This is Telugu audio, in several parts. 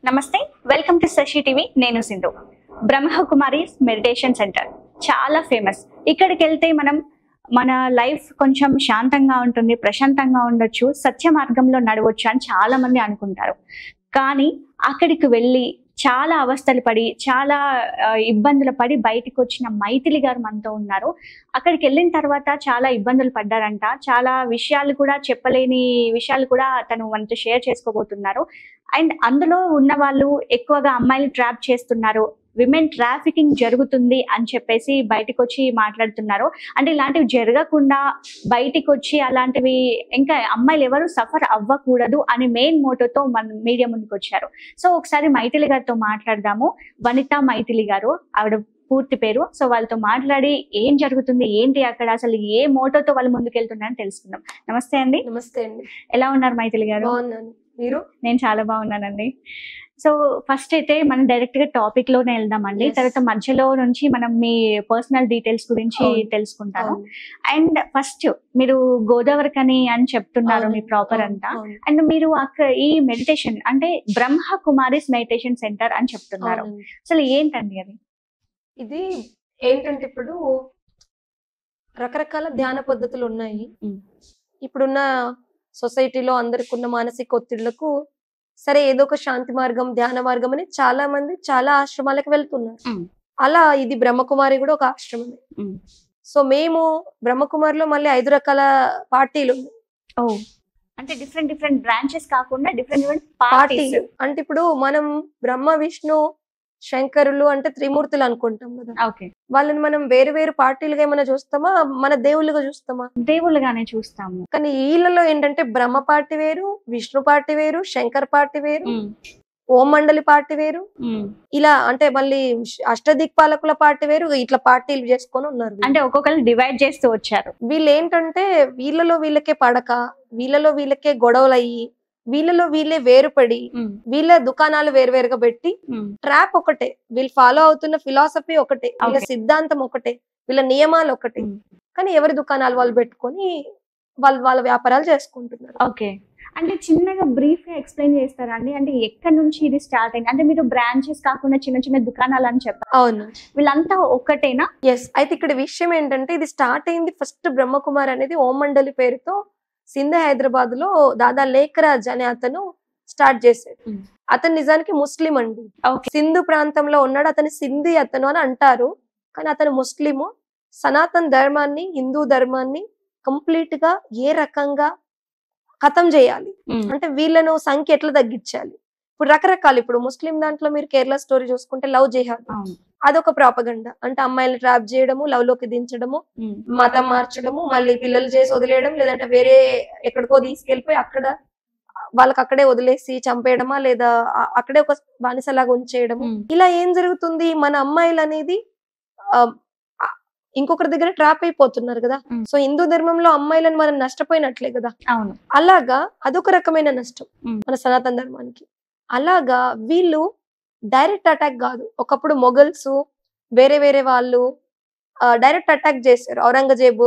నమస్తే, వెల్కమ్ టు శశి టీవీ. నేను సింధు. బ్రహ్మకుమారీస్ మెడిటేషన్ సెంటర్ చాలా ఫేమస్. ఇక్కడికి వెళ్తే మన లైఫ్ కొంచెం శాంతంగా ఉంటుంది, ప్రశాంతంగా ఉండొచ్చు, సత్య మార్గంలో నడవచ్చు అని చాలా మంది అనుకుంటారు. కానీ అక్కడికి వెళ్ళి చాలా అవస్థలు పడి, చాలా ఇబ్బందులు పడి బయటకు వచ్చిన మైథిలి గారు మనతో ఉన్నారు. అక్కడికి వెళ్ళిన తర్వాత చాలా ఇబ్బందులు పడ్డారంట. చాలా విషయాలు కూడా, చెప్పలేని విషయాలు కూడా తను మనతో షేర్ చేసుకోబోతున్నారు. అండ్ అందులో ఉన్న వాళ్ళు ఎక్కువగా అమ్మాయిలు ట్రాప్ చేస్తున్నారు, విమెన్ ట్రాఫికింగ్ జరుగుతుంది అని చెప్పేసి బయటకు వచ్చి మాట్లాడుతున్నారు. అంటే ఇలాంటివి జరగకుండా బయటికి వచ్చి అలాంటివి ఇంకా అమ్మాయిలు ఎవరు సఫర్ అవ్వకూడదు అని మెయిన్ మోటోతో మన మీడియా ముందుకు వచ్చారు. సో ఒకసారి మైథిలి గారితో మాట్లాడదాము. వనితా మైథిలి గారు ఆవిడ పూర్తి పేరు. సో వాళ్ళతో మాట్లాడి ఏం జరుగుతుంది, ఏంటి అక్కడ, అసలు ఏ మోటోతో వాళ్ళు ముందుకెళ్తున్నారని తెలుసుకుందాం. నమస్తే అండి. నమస్తే అండి. ఎలా ఉన్నారు మైథిలి గారు? బాగున్నాను, మీరు? నేను చాలా బాగున్నానండి. సో ఫస్ట్ అయితే మనం డైరెక్ట్ గా టాపిక్ లోనే వెళ్దామండి. తర్వాత మధ్యలో నుంచి మనం మీ పర్సనల్ డీటెయిల్స్ గురించి తెలుసుకుంటాను. అండ్ ఫస్ట్ మీరు గోదావరికని అని చెప్తున్నారు మీ ప్రాపర్ అంతా. అండ్ మీరు ఈ మెడిటేషన్ అంటే బ్రహ్మకుమారీస్ మెడిటేషన్ సెంటర్ అని చెప్తున్నారు. అసలు ఏంటండి అది? ఇది ఏంటంటే ఇప్పుడు రకరకాల ధ్యాన పద్ధతులు ఉన్నాయి. ఇప్పుడున్న సొసైటీలో అందరికి ఉన్న మానసిక ఒత్తిళ్లకు సరే ఏదో ఒక శాంతి మార్గం, ధ్యాన మార్గం అని చాలా మంది చాలా ఆశ్రమాలకు వెళ్తున్నారు. అలా ఇది బ్రహ్మకుమారి కూడా ఒక ఆశ్రమమే. సో మేము బ్రహ్మకుమారిలో మళ్ళీ 5 రకాల పార్టీలు ఉన్నాయి. అంటే డిఫరెంట్ బ్రాంచెస్ కాకుండా డిఫరెంట్ పార్టీలు. అంటే ఇప్పుడు మనం బ్రహ్మ, విష్ణు, శంకరులు అంటే త్రిమూర్తులు అనుకుంటాం కదా. వాళ్ళని మనం వేరు వేరు పార్టీలుగా ఏమైనా చూస్తామా, మన దేవుళ్ళుగా చూస్తామా? దేవుళ్ళుగానే చూస్తాము. కానీ వీళ్ళలో ఏంటంటే బ్రహ్మ పార్టీ వేరు, విష్ణు పార్టీ వేరు, శంకర్ పార్టీ వేరు, ఓం మండలి పార్టీ వేరు, ఇలా అంటే మళ్ళీ అష్టదిక్పాలకుల పార్టీ వేరు. ఇట్లా పార్టీలు చేసుకొని ఉన్నారు. అంటే ఒక్కొక్కరు డివైడ్ చేస్తూ వచ్చారు. వీళ్ళు ఏంటంటే వీళ్ళలో వీళ్ళకే పడక, వీళ్ళలో వీళ్ళకే గొడవలు అయ్యి, వీళ్ళలో వీళ్ళే వేరుపడి, వీళ్ళ దుకాణాలు వేరువేరుగా పెట్టి, ట్రాప్ ఒకటే, వీళ్ళు ఫాలో అవుతున్న ఫిలాసఫీ ఒకటే, వీళ్ళ సిద్ధాంతం ఒకటే, వీళ్ళ నియమాలు ఒకటే, కానీ ఎవరి దుకాణాలు వాళ్ళు పెట్టుకొని వాళ్ళ వ్యాపారాలు చేసుకుంటున్నారు. ఓకే, అంటే చిన్నగా బ్రీఫ్ గా ఎక్స్ప్లెయిన్ చేస్తారా అండి? అంటే ఎక్కడి నుంచి ఇది స్టార్ట్ అయింది? అంటే మీరు బ్రాంచెస్ కాకుండా చిన్న చిన్న దుకాణాలు అని చెప్పారు. అవును, వీళ్ళంతా ఒక్కటేనా? ఎస్. అయితే ఇక్కడ విషయం ఏంటంటే ఇది స్టార్ట్ అయింది ఫస్ట్ బ్రహ్మకుమార్ అనేది ఓం మండలి పేరుతో సింధ్ హైదరాబాద్ లో దాదా లేఖరాజ్ అనే అతను స్టార్ట్ చేశాడు. అతను నిజానికి ముస్లిం అండి. సింధు ప్రాంతంలో ఉన్నాడు. అతని సింధీ అతను అని అంటారు, కానీ అతను ముస్లిము. సనాతన ధర్మాన్ని, హిందూ ధర్మాన్ని కంప్లీట్ గా ఏ రకంగా ఖతం చేయాలి అంటే వీళ్ళను సంఖ్య ఎట్లా తగ్గించాలి. ఇప్పుడు రకరకాలు, ఇప్పుడు ముస్లిం దాంట్లో మీరు కేరళ స్టోరీ చూసుకుంటే లవ్ జిహాద్, అదొక ప్రాపగండా. అంటే అమ్మాయిలు ట్రాప్ చేయడము, లవ్ లోకి దించడము, మతం మార్చడము, మళ్ళీ పిల్లలు చేసి వదిలేయడం, లేదంటే వేరే ఎక్కడికో తీసుకెళ్లిపోయి అక్కడ వాళ్ళకి అక్కడే వదిలేసి చంపేయడమా, లేదా అక్కడే ఒక బానిసలాగా ఉంచేయడము. ఇలా ఏం జరుగుతుంది, మన అమ్మాయిలు అనేది ఇంకొకరి దగ్గర ట్రాప్ అయిపోతున్నారు కదా. సో హిందూ ధర్మంలో అమ్మాయిలను మనం నష్టపోయినట్లే కదా. అలాగా అదొక రకమైన నష్టం మన సనాతన ధర్మానికి. అలాగా వీళ్ళు డైరెక్ట్ అటాక్ కాదు, ఒకప్పుడు మొఘల్స్ వేరే వేరే వాళ్ళు డైరెక్ట్ అటాక్ చేశారు. ఔరంగజేబు,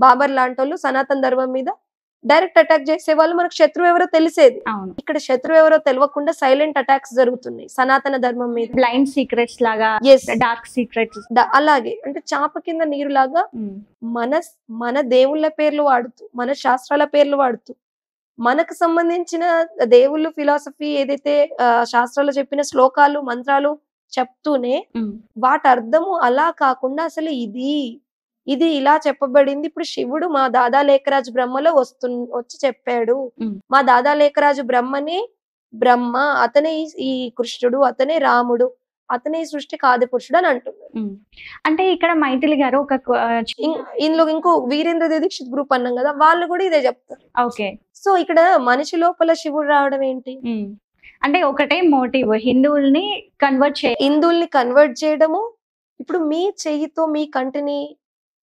బాబర్ లాంటి వాళ్ళు సనాతన ధర్మం మీద డైరెక్ట్ అటాక్ చేసే వాళ్ళు. మనకు శత్రువు ఎవరో తెలిసేది. ఇక్కడ శత్రువు ఎవరో తెలియకుండా సైలెంట్ అటాక్స్ జరుగుతున్నాయి సనాతన ధర్మం మీద. బ్లైండ్ సీక్రెట్స్ లాగా, డార్క్ సీక్రెట్స్. అలాగే అంటే చాప కింద నీరు లాగా మన దేవుళ్ళ పేర్లు వాడుతూ, మన శాస్త్రాల పేర్లు వాడుతూ, మనకు సంబంధించిన దేవుళ్ళు ఫిలాసఫీ ఏదైతే శాస్త్రాలు చెప్పిన శ్లోకాలు, మంత్రాలు చెప్తూనే వాటి అర్థము అలా కాకుండా అసలు ఇది ఇలా చెప్పబడింది. ఇప్పుడు శివుడు మా దాదా లేఖరాజు బ్రహ్మలో వచ్చి చెప్పాడు. మా దాదా లేఖరాజు బ్రహ్మనే బ్రహ్మ, అతనే ఈ కృష్ణుడు, అతనే రాముడు, అతనే ఈ సృష్టికి ఆది పురుషుడు అని అంటున్నారు. అంటే ఇక్కడ మైథిలి గారు ఒక ఇందులో ఇంకో వీరేంద్ర దీక్షిత్ గ్రూప్ అన్నాం కదా, వాళ్ళు కూడా ఇదే చెప్తారు. ఓకే, సో ఇక్కడ మనిషి లోపల శివుడు రావడం ఏంటి అంటే ఒకటే మోటివ్, హిందువుల్ని కన్వర్ట్ చేయడము. ఇప్పుడు మీ చెయ్యితో మీ కంటిని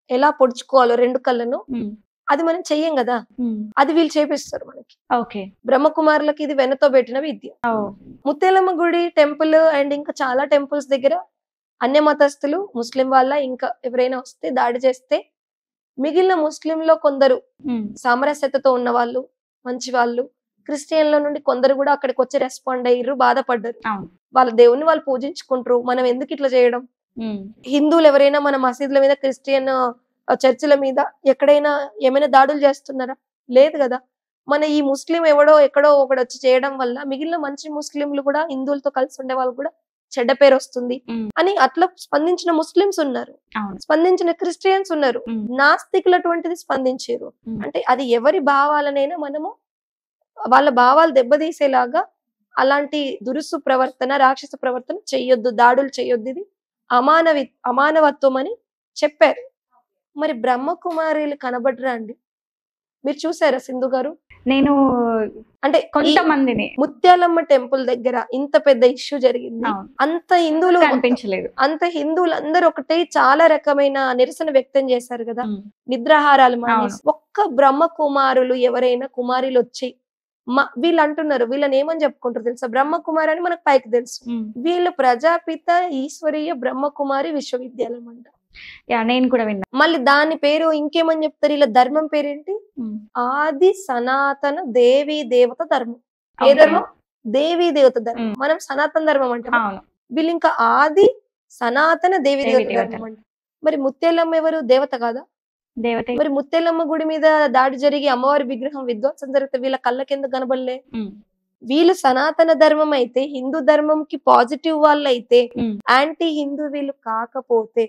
ఎలా పొడుచుకోవాలో 2 కళ్ళను, అది మనం చెయ్యం కదా, అది వీళ్ళు చేపిస్తారు మనకి. ఓకే, బ్రహ్మకుమారులకి ఇది వెనతో పెట్టిన విద్య. ముత్యాలమ్మ గుడి టెంపుల్ అండ్ ఇంకా చాలా టెంపుల్స్ దగ్గర అన్య మతస్థులు, ముస్లిం వాళ్ళ ఇంకా ఎవరైనా వస్తే దాడి చేస్తే మిగిలిన ముస్లింలో కొందరు సామరస్యతతో ఉన్న వాళ్ళు, మంచి వాళ్ళు, క్రిస్టియన్ల నుండి కొందరు కూడా అక్కడికి వచ్చి రెస్పాండ్ అయ్యారు, బాధపడ్డారు. అవును. వాళ్ళ దేవుని వాళ్ళు పూజించుకుంటారు, మనం ఎందుకు ఇట్లా చేయడం? హిందువులు ఎవరైనా మన మసీదుల మీద, క్రిస్టియన్ చర్చిల మీద ఎక్కడైనా ఏమైనా దాడులు చేస్తున్నారా? లేదు కదా. మన ఈ ముస్లిం ఎవడో ఎక్కడో ఒకడు వచ్చి చేయడం వల్ల మిగిలిన మంచి ముస్లింలు కూడా, హిందువులతో కలిసి ఉండే వాళ్ళు కూడా చెడ్డ పేరు వస్తుంది అని అట్లా స్పందించిన ముస్లిమ్స్ ఉన్నారు, స్పందించిన క్రిస్టియన్స్ ఉన్నారు, నాస్తికులు అటువంటిది స్పందించారు. అంటే అది ఎవరి భావాలనైనా మనము వాళ్ళ భావాలు దెబ్బతీసేలాగా అలాంటి దురుసు ప్రవర్తన, రాక్షస ప్రవర్తన చెయ్యొద్దు, దాడులు చెయ్యొద్దు, ఇది అమానవత్వం అని చెప్పారు. మరి బ్రహ్మకుమారిలు కనబడరా అండి? మీరు చూసారా సింధు గారు? నేను అంటే కొంతమందిని ముత్యాలమ్మ టెంపుల్ దగ్గర ఇంత పెద్ద ఇష్యూ జరిగింది, అంత హిందువులు కనిపించలేదు, అంత హిందువులు అందరూ ఒకటే చాలా రకమైన నిరసన వ్యక్తం చేశారు కదా, నిద్రాహారాలు మానేసి. ఒక్క బ్రహ్మ కుమారులు ఎవరైనా కుమారులు వచ్చి వీళ్ళు అంటున్నారు, వీళ్ళని ఏమని చెప్పుకుంటారు తెలుసా? బ్రహ్మకుమారి అని మనకు పైకి తెలుసు. వీళ్ళు ప్రజాపిత ఈశ్వరీయ బ్రహ్మకుమారి విశ్వవిద్యాలయం అంట. నేను కూడా విన్నా. మళ్ళీ దాని పేరు ఇంకేమని చెప్తారు, ఇలా ధర్మం పేరేంటి? ఆది సనాతన దేవీ దేవత ధర్మం. ఏ ధర్మం? దేవీ దేవత ధర్మం. మనం సనాతన ధర్మం అంటాం, వీళ్ళు ఇంకా ఆది సనాతన దేవీ దేవత ధర్మం అంట. మరి ముత్యాలమ్మ ఎవరు? దేవత కాదా? దేవత. మరి ముత్యాలమ్మ గుడి మీద దాడి జరిగి అమ్మవారి విగ్రహం విధ్వంసం జరిగితే వీళ్ళ కళ్ళ కింద కనబడలే? వీళ్ళు సనాతన ధర్మం అయితే, హిందూ ధర్మం కి పాజిటివ్ వాళ్ళు అయితే, యాంటీ హిందూ వీళ్ళు కాకపోతే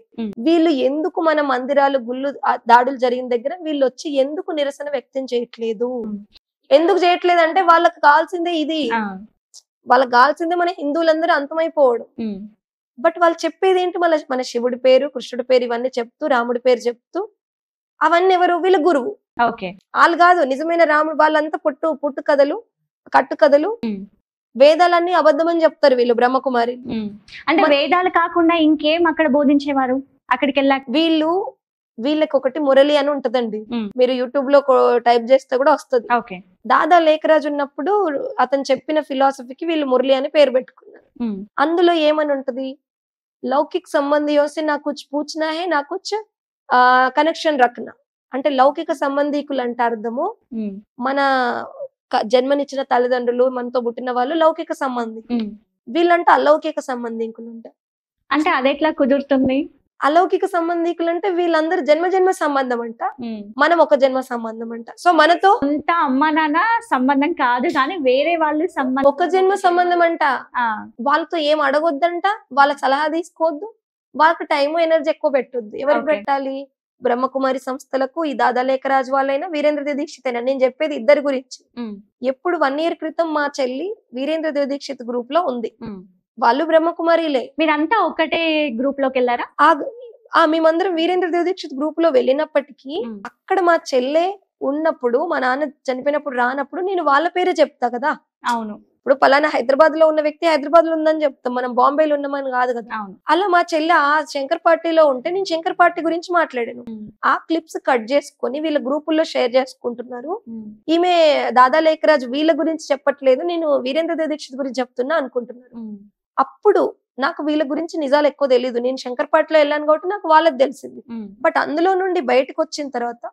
వీళ్ళు ఎందుకు మన మందిరాలు, గుళ్ళు దాడులు జరిగిన దగ్గర వీళ్ళు వచ్చి ఎందుకు నిరసన వ్యక్తం చేయట్లేదు? ఎందుకు చేయట్లేదు అంటే వాళ్ళకి కావాల్సిందే ఇది, వాళ్ళకి కావాల్సిందే మన హిందువులందరూ అంతమైపోవడం. బట్ వాళ్ళు చెప్పేది ఏంటి? మన శివుడి పేరు, కృష్ణుడి పేరు ఇవన్నీ చెప్తూ, రాముడి పేరు చెప్తూ, అవన్నీ ఎవరు? వీళ్ళ గురువు. వాళ్ళు కాదు నిజమైన రాముడు. వాళ్ళంతా పుట్టు కథలు, కట్టు కథలు, వేదాలన్నీ అబద్ధమని చెప్తారు వీళ్ళు బ్రహ్మకుమారి. అంటే వేదాలు కాకుండా ఇంకేం అక్కడ బోధించేవారు? అక్కడికి వెళ్ళాక వీళ్ళకి ఒకటి మురళి అని ఉంటదండి, మీరు యూట్యూబ్ లో టైప్ చేస్తే కూడా వస్తుంది. దాదా లేఖరాజు ఉన్నప్పుడు అతను చెప్పిన ఫిలాసఫీకి వీళ్ళు మురళి అని పేరు పెట్టుకున్నారు. అందులో ఏమని ఉంటది? లౌకిక్ సంబంధియోं से ना कुछ पूछना है ना कुछ కనెక్షన్ రఖనా. అంటే లౌకిక సంబంధీకులు అంటే అర్థము మన జన్మనిచ్చిన తల్లిదండ్రులు, మనతో పుట్టిన వాళ్ళు లౌకిక సంబంధికులు, వీళ్ళంటే అలౌకిక సంబంధికులు అంట. అంటే అదెట్లా కుదురుతుంది? అలౌకిక సంబంధికులు అంటే వీళ్ళందరూ జన్మ సంబంధం అంట, మనం ఒక జన్మ సంబంధం అంట. సో మనతో అంత అమ్మ నాన్న సంబంధం కాదు కానీ వేరే వాళ్ళు సంబంధం, ఒక జన్మ సంబంధం అంట. వాళ్ళతో ఏం అడగొద్దంట, వాళ్ళ సలహా తీసుకోవద్దు, వాళ్ళకి టైం ఎనర్జీ ఎక్కువ పెట్టొద్దు. ఎవరికి పెట్టాలి? బ్రహ్మకుమారి సంస్థలకు. ఈ దాదా లేఖరాజు వాళ్ళైనా, వీరేంద్ర దీక్షిత్ అయినా. నేను చెప్పేది ఇద్దరి గురించి. ఎప్పుడు 1 year క్రితం మా చెల్లి వీరేంద్ర దీక్షిత్ గ్రూప్ లో ఉంది, వాళ్ళు బ్రహ్మకుమారిలే. మీరంతా ఒకటే గ్రూప్ లోకి వెళ్ళారా? మేమందరం వీరేంద్ర దీక్షిత్ గ్రూప్ లో వెళ్ళినప్పటికీ అక్కడ మా చెల్లె ఉన్నప్పుడు, మా నాన్న చనిపోయినప్పుడు రానప్పుడు నేను వాళ్ళ పేరే చెప్తా కదా. అవును. ఇప్పుడు పలానా హైదరాబాద్ లో ఉన్న వ్యక్తి హైదరాబాద్ లో ఉందని చెప్తాం, మనం బాంబేలో ఉన్నామని కాదు కదా. అలా మా చెల్లి ఆ శంకర్ పార్టీలో ఉంటే నేను శంకర్ పార్టీ గురించి మాట్లాడాను. ఆ క్లిప్స్ కట్ చేసుకొని వీళ్ళ గ్రూపుల్లో షేర్ చేసుకుంటున్నారు. ఈమె దాదా లేఖరాజు వీళ్ళ గురించి చెప్పట్లేదు, నేను వీరేంద్ర దీక్షిత్ గురించి చెప్తున్నా అనుకుంటున్నారు. అప్పుడు నాకు వీళ్ళ గురించి నిజాలు ఎక్కువ తెలీదు, నేను శంకర్ పార్టీలో వెళ్ళాను కాబట్టి నాకు వాళ్ళకి తెలిసింది. బట్ అందులో నుండి బయటకు వచ్చిన తర్వాత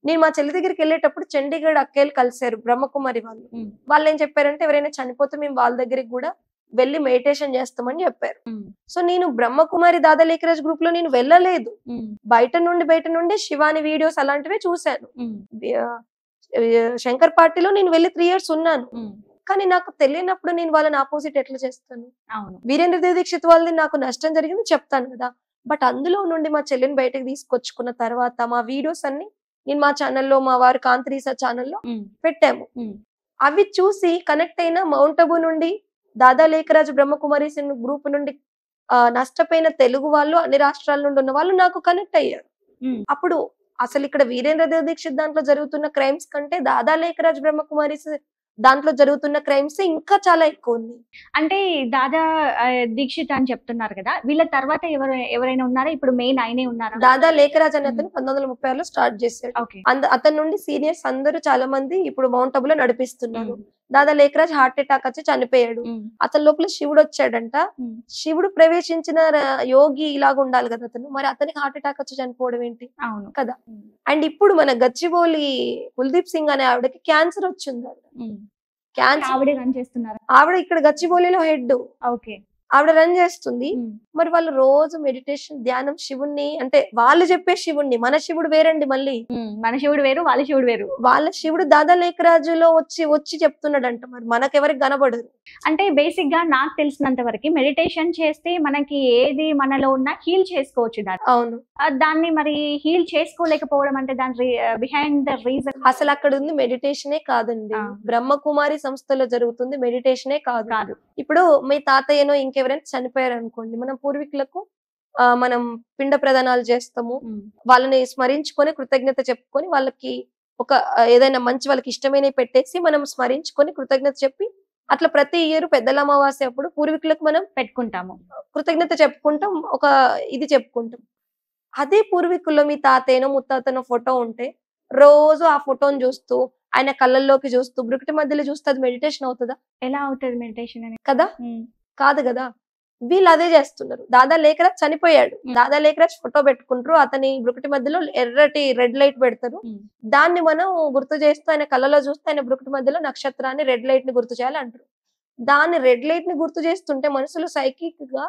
నేను మా చెల్లి దగ్గరికి వెళ్ళేటప్పుడు చండీగఢ్ అక్కేలు కలిశారు బ్రహ్మకుమారి వాళ్ళు. వాళ్ళు ఏం చెప్పారంటే, ఎవరైనా చనిపోతే మేము వాళ్ళ దగ్గరికి కూడా వెళ్ళి మెడిటేషన్ చేస్తామని చెప్పారు. సో నేను బ్రహ్మకుమారి దాదా లేఖరాజ్ గ్రూప్ లో నేను వెళ్ళలేదు, బయట నుండి శివాని వీడియోస్ అలాంటివే చూశాను. శంకర్ పార్టీలో నేను వెళ్ళి 3 years ఉన్నాను, కానీ నాకు తెలియనప్పుడు నేను వాళ్ళని ఆపోజిట్ ఎట్లా చేస్తాను? వీరేంద్ర దీక్షిత్ వాళ్ళది నాకు నష్టం జరిగింది చెప్తాను కదా. బట్ అందులో నుండి మా చెల్లిని బయటకు తీసుకొచ్చుకున్న తర్వాత మా వీడియోస్ అన్ని నేను మా ఛానల్లో, మా వారి కాంతి రీసెర్చ్ ఛానల్లో పెట్టాము. అవి చూసి కనెక్ట్ అయిన మౌంట్ అబు నుండి, దాదా లేఖరాజు బ్రహ్మకుమారి గ్రూప్ నుండి నష్టపోయిన తెలుగు వాళ్ళు, అన్ని రాష్ట్రాల నుండి ఉన్న వాళ్ళు నాకు కనెక్ట్ అయ్యారు. అప్పుడు అసలు ఇక్కడ వీరేంద్ర దీక్షిత్ దాంట్లో జరుగుతున్న క్రైమ్స్ కంటే దాదా లేఖరాజు బ్రహ్మకుమారి దాంట్లో జరుగుతున్న క్రైమ్స్ ఇంకా చాలా ఎక్కువ ఉంది. అంటే దాదా దీక్షిత్ అని చెప్తున్నారు కదా, వీళ్ళ తర్వాత ఎవరైనా ఉన్నారా? ఇప్పుడు మెయిన్ ఆయనే ఉన్నారా? దాదా లేఖరాజ్ అనే అతను 1936లో స్టార్ట్ చేశాడు. అతని నుండి సీనియర్స్ అందరూ చాలా మంది ఇప్పుడు మౌంట్ అబులో నడిపిస్తున్నారు. దాదా లేఖరాజ్ హార్ట్ అటాక్ వచ్చి చనిపోయాడు. అతని లోపల శివుడు వచ్చాడంట. శివుడు ప్రవేశించిన యోగి ఇలాగా ఉండాలి కదా అతను, మరి అతనికి హార్ట్ అటాక్ వచ్చి చనిపోవడం ఏంటి కదా. అండ్ ఇప్పుడు మన గచ్చిబౌలి కుల్దీప్ సింగ్ అనే ఆవిడకి క్యాన్సర్ వచ్చింది. క్యాన్సర్ ఆవిడే రన్ చేస్తున్నారు. ఆవిడ ఇక్కడ గచ్చిబౌలిలో హెడ్, ఓకే. ఆవిడ రన్ చేస్తుంది. మరి వాళ్ళు రోజు మెడిటేషన్ ధ్యానం శివుణ్ణి అంటే వాళ్ళు చెప్పే శివుణ్ణి, మన శివుడు వేరండి మళ్ళీ. మన శివుడు వేరు, వాళ్ళ శివుడు వేరు. వాళ్ళ శివుడు దాదా లేఖరాజులో వచ్చి చెప్తున్నాడంట, మరి మనకెవరికి కనబడదు. అంటే బేసిక్ గా నాకు తెలిసినంత వరకు మెడిటేషన్ చేస్తే మనకి ఏది మనలో ఉన్నా హీల్ చేసుకోవచ్చు దాన్ని. అవును, దాన్ని మరి హీల్ చేసుకోలేకపోవడం అంటే దాని బిహైండ్ ద రీజన్ అసలు అక్కడ ఉంది మెడిటేషనే కాదండి. బ్రహ్మకుమారి సంస్థలో జరుగుతుంది మెడిటేషనే కాదు. ఇప్పుడు మీ తాతయ్యనో ఇంకెవరైనా చనిపోయారు అనుకోండి, మనం పూర్వీకులకు మనం పిండ ప్రదానాలు చేస్తాము, వాళ్ళని స్మరించుకొని కృతజ్ఞత చెప్పుకొని వాళ్ళకి ఒక ఏదైనా మంచి వాళ్ళకి ఇష్టమైనవి పెట్టేసి మనం స్మరించుకొని కృతజ్ఞత చెప్పి అట్లా ప్రతి ఇయర్ పెద్దల అమావాస్య అప్పుడు పూర్వీకులకు మనం పెట్టుకుంటాము, కృతజ్ఞత చెప్పుకుంటాం, ఒక ఇది చెప్పుకుంటాం. అదే పూర్వీకుల్లో మీ తాతయ్యనో ముత్తాతనో ఫోటో ఉంటే రోజు ఆ ఫోటోని చూస్తూ ఆయన కళ్ళల్లోకి చూస్తూ బ్రుకుటి మధ్యలో చూస్తే అది మెడిటేషన్ అవుతుందా? ఎలా అవుతుంది మెడిటేషన్ అని? కదా, కాదు కదా. వీళ్ళు అదే చేస్తున్నారు. దాదా లేఖరాజ్ చనిపోయాడు, దాదా లేఖరాజ్ ఫోటో పెట్టుకుంటారు, అతని బ్రుకుటి మధ్యలో ఎర్రటి రెడ్ లైట్ పెడతారు, దాన్ని మనం గుర్తు చేస్తూ ఆయన కళ్ళలో చూస్తే ఆయన బ్రుకుటి మధ్యలో నక్షత్రాన్ని రెడ్ లైట్ ని గుర్తు చేయాలి అంటారు. దాన్ని రెడ్ లైట్ ని గుర్తు చేస్తుంటే మనుషులు సైకిక్ గా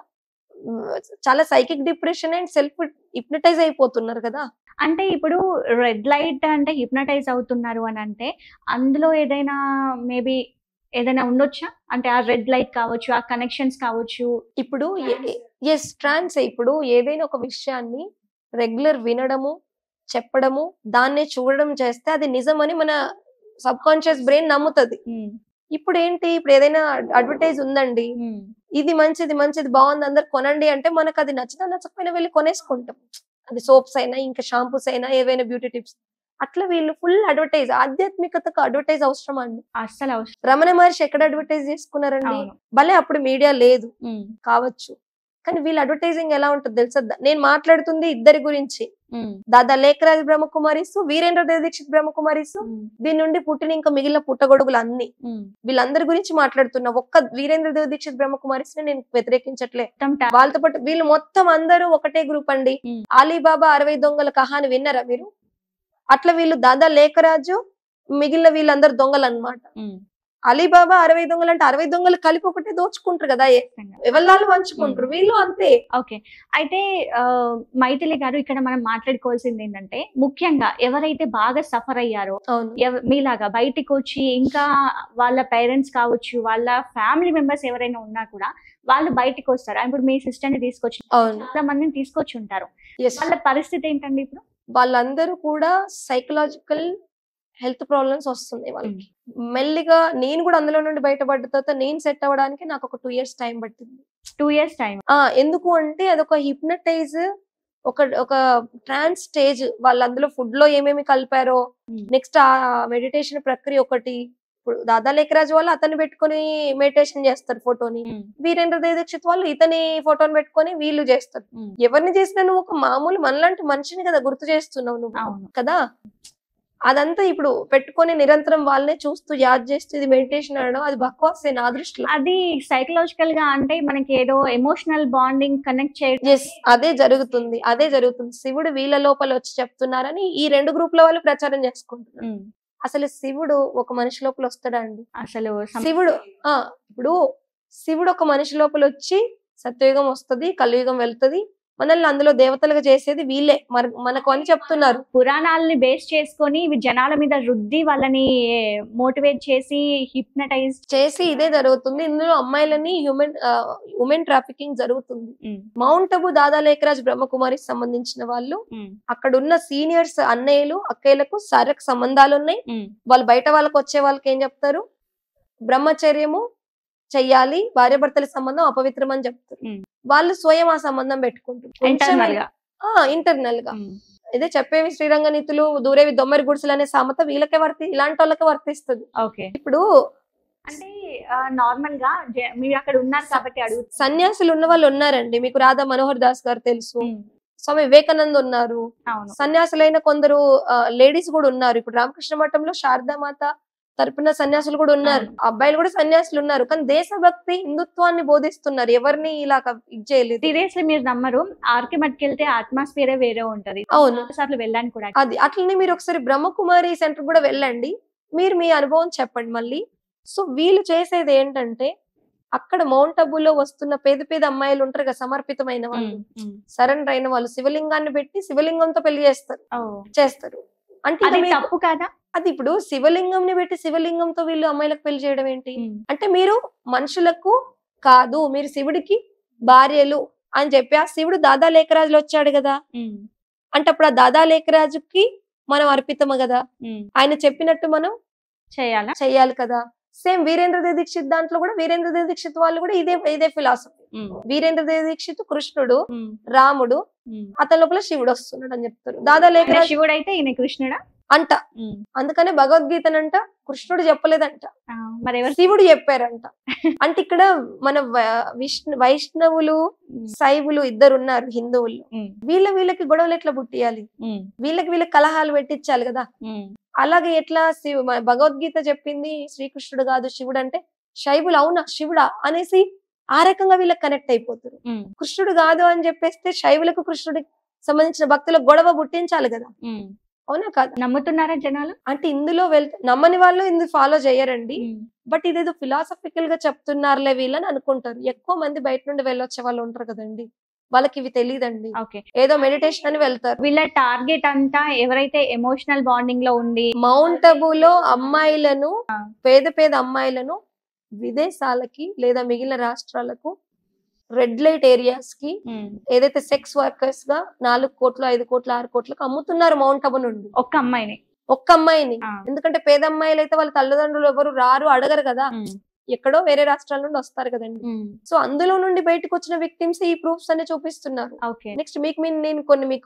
చాలా psychic depression and self hypnotise అయిపోతున్నారు కదా. అంటే ఇప్పుడు రెడ్ లైట్ అంటే హిప్నటైజ్ అవుతున్నారు అని అంటే అందులో ఏదైనా మేబీ ఏదైనా ఉండొచ్చా? అంటే ఆ రెడ్ లైట్ కావచ్చు, ఆ కనెక్షన్స్ కావచ్చు. ఇప్పుడు ఎస్ ట్రాన్స్, ఇప్పుడు ఏదైనా ఒక విషయాన్ని రెగ్యులర్ వినడము, చెప్పడము, దాన్ని చూడడం చేస్తే అది నిజమని మన సబ్ కాన్షియస్ బ్రెయిన్ నమ్ముతుంది. ఇప్పుడు ఏంటి, ఇప్పుడు ఏదైనా అడ్వర్టైజ్ ఉందండి, ఇది మంచిది బాగుంది అందరు కొనండి అంటే మనకు అది నచ్చకపోయినా వెళ్ళి కొనేసుకుంటాం. అది సోప్స్ అయినా ఇంకా షాంపూస్ అయినా ఏవైనా బ్యూటీ టిప్స్, అట్లా వీళ్ళు ఫుల్ అడ్వర్టైజ్. ఆధ్యాత్మికతకు అడ్వర్టైజ్ అవసరమా అండి? అస్సలు అవసరం. రమణ మహర్షి ఎక్కడ అడ్వర్టైజ్ చేసుకున్నారండి? భలే అప్పుడు మీడియా లేదు కావచ్చు, కానీ వీళ్ళ అడ్వర్టైజింగ్ ఎలా ఉంటుంది తెలుసా? నేను మాట్లాడుతుంది ఇద్దరి గురించి, దాదా లేఖరాజ్ బ్రహ్మకుమారిస్, వీరేంద్ర దేవ్ దీక్షిత్ బ్రహ్మకుమారిస్, దీని నుండి పుట్టిన ఇంకా మిగిలిన పుట్టగొడుగులు అన్ని వీళ్ళందరి గురించి మాట్లాడుతున్నా. ఒక్క వీరేంద్ర దేవ్ దీక్షిత్ బ్రహ్మకుమారిస్ ని నేను వ్యతిరేకించట్లే, వాళ్ళతో పాటు వీళ్ళు మొత్తం అందరూ ఒకటే గ్రూప్ అండి. అలీబాబా 60 దొంగల కహాని విన్నారా మీరు? అట్లా వీళ్ళు దాదా లేఖరాజు మిగిలిన వీళ్ళందరూ దొంగలు అన్నమాట. అలీబాబా 60 దొంగలు అంటే 60 దొంగలు కలిపి ఒకటే దోచుకుంటారు కదా, ఎవరు పంచుకుంటారు, వీళ్ళు అంతే. ఓకే, అయితే మైథిలి గారు ఇక్కడ మనం మాట్లాడుకోవాల్సింది ఏంటంటే ముఖ్యంగా ఎవరైతే బాగా సఫర్ అయ్యారో మీలాగా బయటికి వచ్చి ఇంకా వాళ్ళ పేరెంట్స్ కావచ్చు, వాళ్ళ ఫ్యామిలీ మెంబర్స్ ఎవరైనా ఉన్నా కూడా వాళ్ళు బయటికి వస్తారు. ఇప్పుడు మీ సిస్టర్ ని తీసుకొచ్చి చాలా మందిని తీసుకొచ్చి ఉంటారు, వాళ్ళ పరిస్థితి ఏంటండి ఇప్పుడు? వాళ్ళందరూ కూడా సైకలాజికల్ హెల్త్ ప్రాబ్లమ్స్ వస్తున్నాయి వాళ్ళకి. మెల్లిగా నేను కూడా అందులో నుండి బయటపడ్డ తర్వాత నేను సెట్ అవ్వడానికి నాకు ఒక 2 years టైం పట్టింది. 2 years టైం? ఎందుకు అంటే అదొక హిప్నటైజ్, ఒక ట్రాన్స్ స్టేజ్. వాళ్ళు అందులో ఫుడ్ లో ఏమేమి కలిపారో, నెక్స్ట్ ఆ మెడిటేషన్ ప్రక్రియ ఒకటి. ఇప్పుడు దాదా లేఖరాజు వాళ్ళు అతన్ని పెట్టుకుని మెడిటేషన్ చేస్తారు ఫోటోని, వీరేంద్ర దేవ్ దీక్షిత్ వాళ్ళు ఇతని ఫోటోని పెట్టుకొని వీళ్ళు చేస్తారు. ఎవరిని చేసినా నువ్వు ఒక మామూలు మనలాంటి మనిషిని కదా గుర్తు చేస్తున్నావు నువ్వు కదా. అదంతా ఇప్పుడు పెట్టుకొని నిరంతరం వాళ్ళనే చూస్తూ యాద్ చేస్తూ ఇది మెడిటేషన్ అనడం అది బక్వాసే నా దృష్టిలో. అది సైకలాజికల్ గా అంటే మనకి ఏదో ఎమోషనల్ బాండింగ్ కనెక్ట్ చేయడం. అదే జరుగుతుంది. శివుడు వీళ్ళ లోపల వచ్చి చెప్తున్నారని ఈ 2 గ్రూపుల వాళ్ళు ప్రచారం చేసుకుంటున్నారు. అసలు శివుడు ఒక మనిషి లోపల వస్తాడా అండి? అసలు శివుడు ఒక మనిషి లోపల వచ్చి సత్యయుగం వస్తుంది, కలియుగం వెళ్తుంది, మనల్ని అందులో దేవతలుగా చేసేది వీళ్ళే మనకు అని చెప్తున్నారు. పురాణాలని బేస్ చేసుకొని ఇవి జనాల మీద రుద్ది వాళ్ళని మోటివేట్ చేసి హిప్నటైజ్ చేసి ఇదే జరుగుతుంది. ఇందులో అమ్మాయిలని ఉమెన్ ట్రాఫికింగ్ జరుగుతుంది. మౌంట్ అబు దాదా లేఖరాజ్ బ్రహ్మకుమారికి సంబంధించిన వాళ్ళు అక్కడ ఉన్న సీనియర్స్ అన్నయ్యలు అక్కయ్యలకు శారీరక సంబంధాలు ఉన్నాయి. వాళ్ళు బయట వాళ్ళకి వచ్చే వాళ్ళకి ఏం చెప్తారు, బ్రహ్మచర్యము చెయ్యాలి, భార్యాభర్తల సంబంధం అపవిత్రం అని చెప్తారు. వాళ్ళు స్వయం ఆ సంబంధం పెట్టుకుంటారు ఇంటర్నల్ గా. ఇదే చెప్పేవి శ్రీరంగ నీతులు దూరేవి దొమ్మరి గుడిసెలు అనే సామెత వీళ్ళకే ఇలాంటి వాళ్ళకే వర్తిస్తుంది. ఇప్పుడు అంటే నార్మల్ గా మీరు అక్కడ ఉన్నారు కాబట్టి అడుగు, సన్యాసులు ఉన్న వాళ్ళు ఉన్నారండి. మీకు రాధా మనోహర్ దాస్ గారు తెలుసు, స్వామి వివేకానంద్ ఉన్నారు, సన్యాసులైన కొందరు లేడీస్ కూడా ఉన్నారు. ఇప్పుడు రామకృష్ణ మఠంలో శారదామాత తరపున సన్యాసులు కూడా ఉన్నారు, అబ్బాయిలు కూడా సన్యాసులు ఉన్నారు. కానీ దేశభక్తి హిందుత్వాన్ని బోధిస్తున్నారు, ఎవరిని ఇలా ఇది చేయలేదు. సీరియస్లీ మీరు నమ్మరు, ఆర్కే మట్టికెళ్తే అట్మాస్ఫియర్ వేరే ఉంటది. అవును, సార్లు వెళ్ళాను కూడా. అది అట్లనే మీరు ఒకసారి బ్రహ్మకుమారి సెంటర్ కూడా వెళ్ళండి, మీరు మీ అనుభవం చెప్పండి. మళ్ళీ సో వీళ్ళు చేసేది ఏంటంటే అక్కడ మౌంట్ అబులో వస్తున్న పేద పేద అమ్మాయిలు ఉంటారు కదా, సమర్పితమైన వాళ్ళు, సరెండర్ అయిన వాళ్ళు, శివలింగాన్ని పెట్టి శివలింగంతో పెళ్లి చేస్తారు. అంటే అది తప్పు కాదా? అది ఇప్పుడు శివలింగంని పెట్టి శివలింగంతో వీళ్ళు అమ్మాయిలకు పెళ్లి చేయడం ఏంటి? అంటే మీరు మనుషులకు కాదు, మీరు శివుడికి భార్యలు అని చెప్పి ఆ శివుడు దాదా లేఖరాజులు వచ్చాడు కదా, అంటే అప్పుడు ఆ దాదా లేఖరాజుకి మనం అర్పితము కదా, ఆయన చెప్పినట్టు మనం చెయ్యాలి కదా. సేమ్ వీరేంద్రదేవ్ దీక్షిత్ దాంట్లో కూడా వీరేంద్రదేవ్ దీక్షిత్ వాళ్ళు కూడా ఇదే ఫిలాసఫీ. వీరేంద్రదేవ్ దీక్షిత్ కృష్ణుడు, రాముడు, అతని లోపల శివుడు వస్తున్నాడు అని చెప్తారు. దాదా లేఖరాజు శివుడు అయితే ఈయన కృష్ణుడా అంట. అందుకనే భగవద్గీతనంట కృష్ణుడు చెప్పలేదంట, శివుడు చెప్పారంట. అంటే ఇక్కడ మన వైష్ణవులు శైవులు ఇద్దరు ఉన్నారు హిందువుల్లో, వీళ్ళకి గొడవలు ఎట్లా పుట్టియాలి, వీళ్ళకి కలహాలు పెట్టించాలి కదా. అలాగే ఎట్లా భగవద్గీత చెప్పింది శ్రీకృష్ణుడు కాదు శివుడు అంటే శైవులు అవునా శివుడా అనేసి ఆ రకంగా వీళ్ళకి కనెక్ట్ అయిపోతారు. కృష్ణుడు కాదు అని చెప్పేస్తే శైవులకు కృష్ణుడికి సంబంధించిన భక్తులకు గొడవ పుట్టించాలి కదా, అవునా కాదు? నమ్ముతున్నారా జనాలు? అంటే ఇందులో నమ్మని వాళ్ళు ఇందులో ఫాలో చేయరండి, బట్ ఇదేదో ఫిలాసఫికల్ గా చెప్తున్నారులే వీళ్ళని అనుకుంటారు. ఎక్కువ మంది బయట నుండి వెళ్ళొచ్చే వాళ్ళు ఉంటారు కదండి, వాళ్ళకి ఇవి తెలియదండి, ఏదో మెడిటేషన్ అని వెళ్తారు. వీళ్ళ టార్గెట్ అంతా ఎవరైతే ఎమోషనల్ బాండింగ్ లో ఉండి మౌంట్ అబులో అమ్మాయిలను, పేద అమ్మాయిలను విదేశాలకి లేదా మిగిలిన రాష్ట్రాలకు, రెడ్ లైట్ ఏరియాస్ కి, ఏదైతే సెక్స్ వర్కర్స్ గా 4 కోట్లు 5 కోట్లు 6 కోట్లకు అమ్ముతున్నారు మౌంట్ అబు నుండి ఒక్క అమ్మాయిని. ఎందుకంటే పేద అమ్మాయిలు అయితే వాళ్ళ తల్లిదండ్రులు ఎవరు రారు, అడగరు కదా, ఎక్కడో వేరే రాష్ట్రాల నుండి వస్తారు కదండి. సో అందులో నుండి బయటకు వచ్చిన విక్టిమ్స్ ఈ ప్రూఫ్స్ అన్ని చూపిస్తున్నారు. నెక్స్ట్ నేను కొన్ని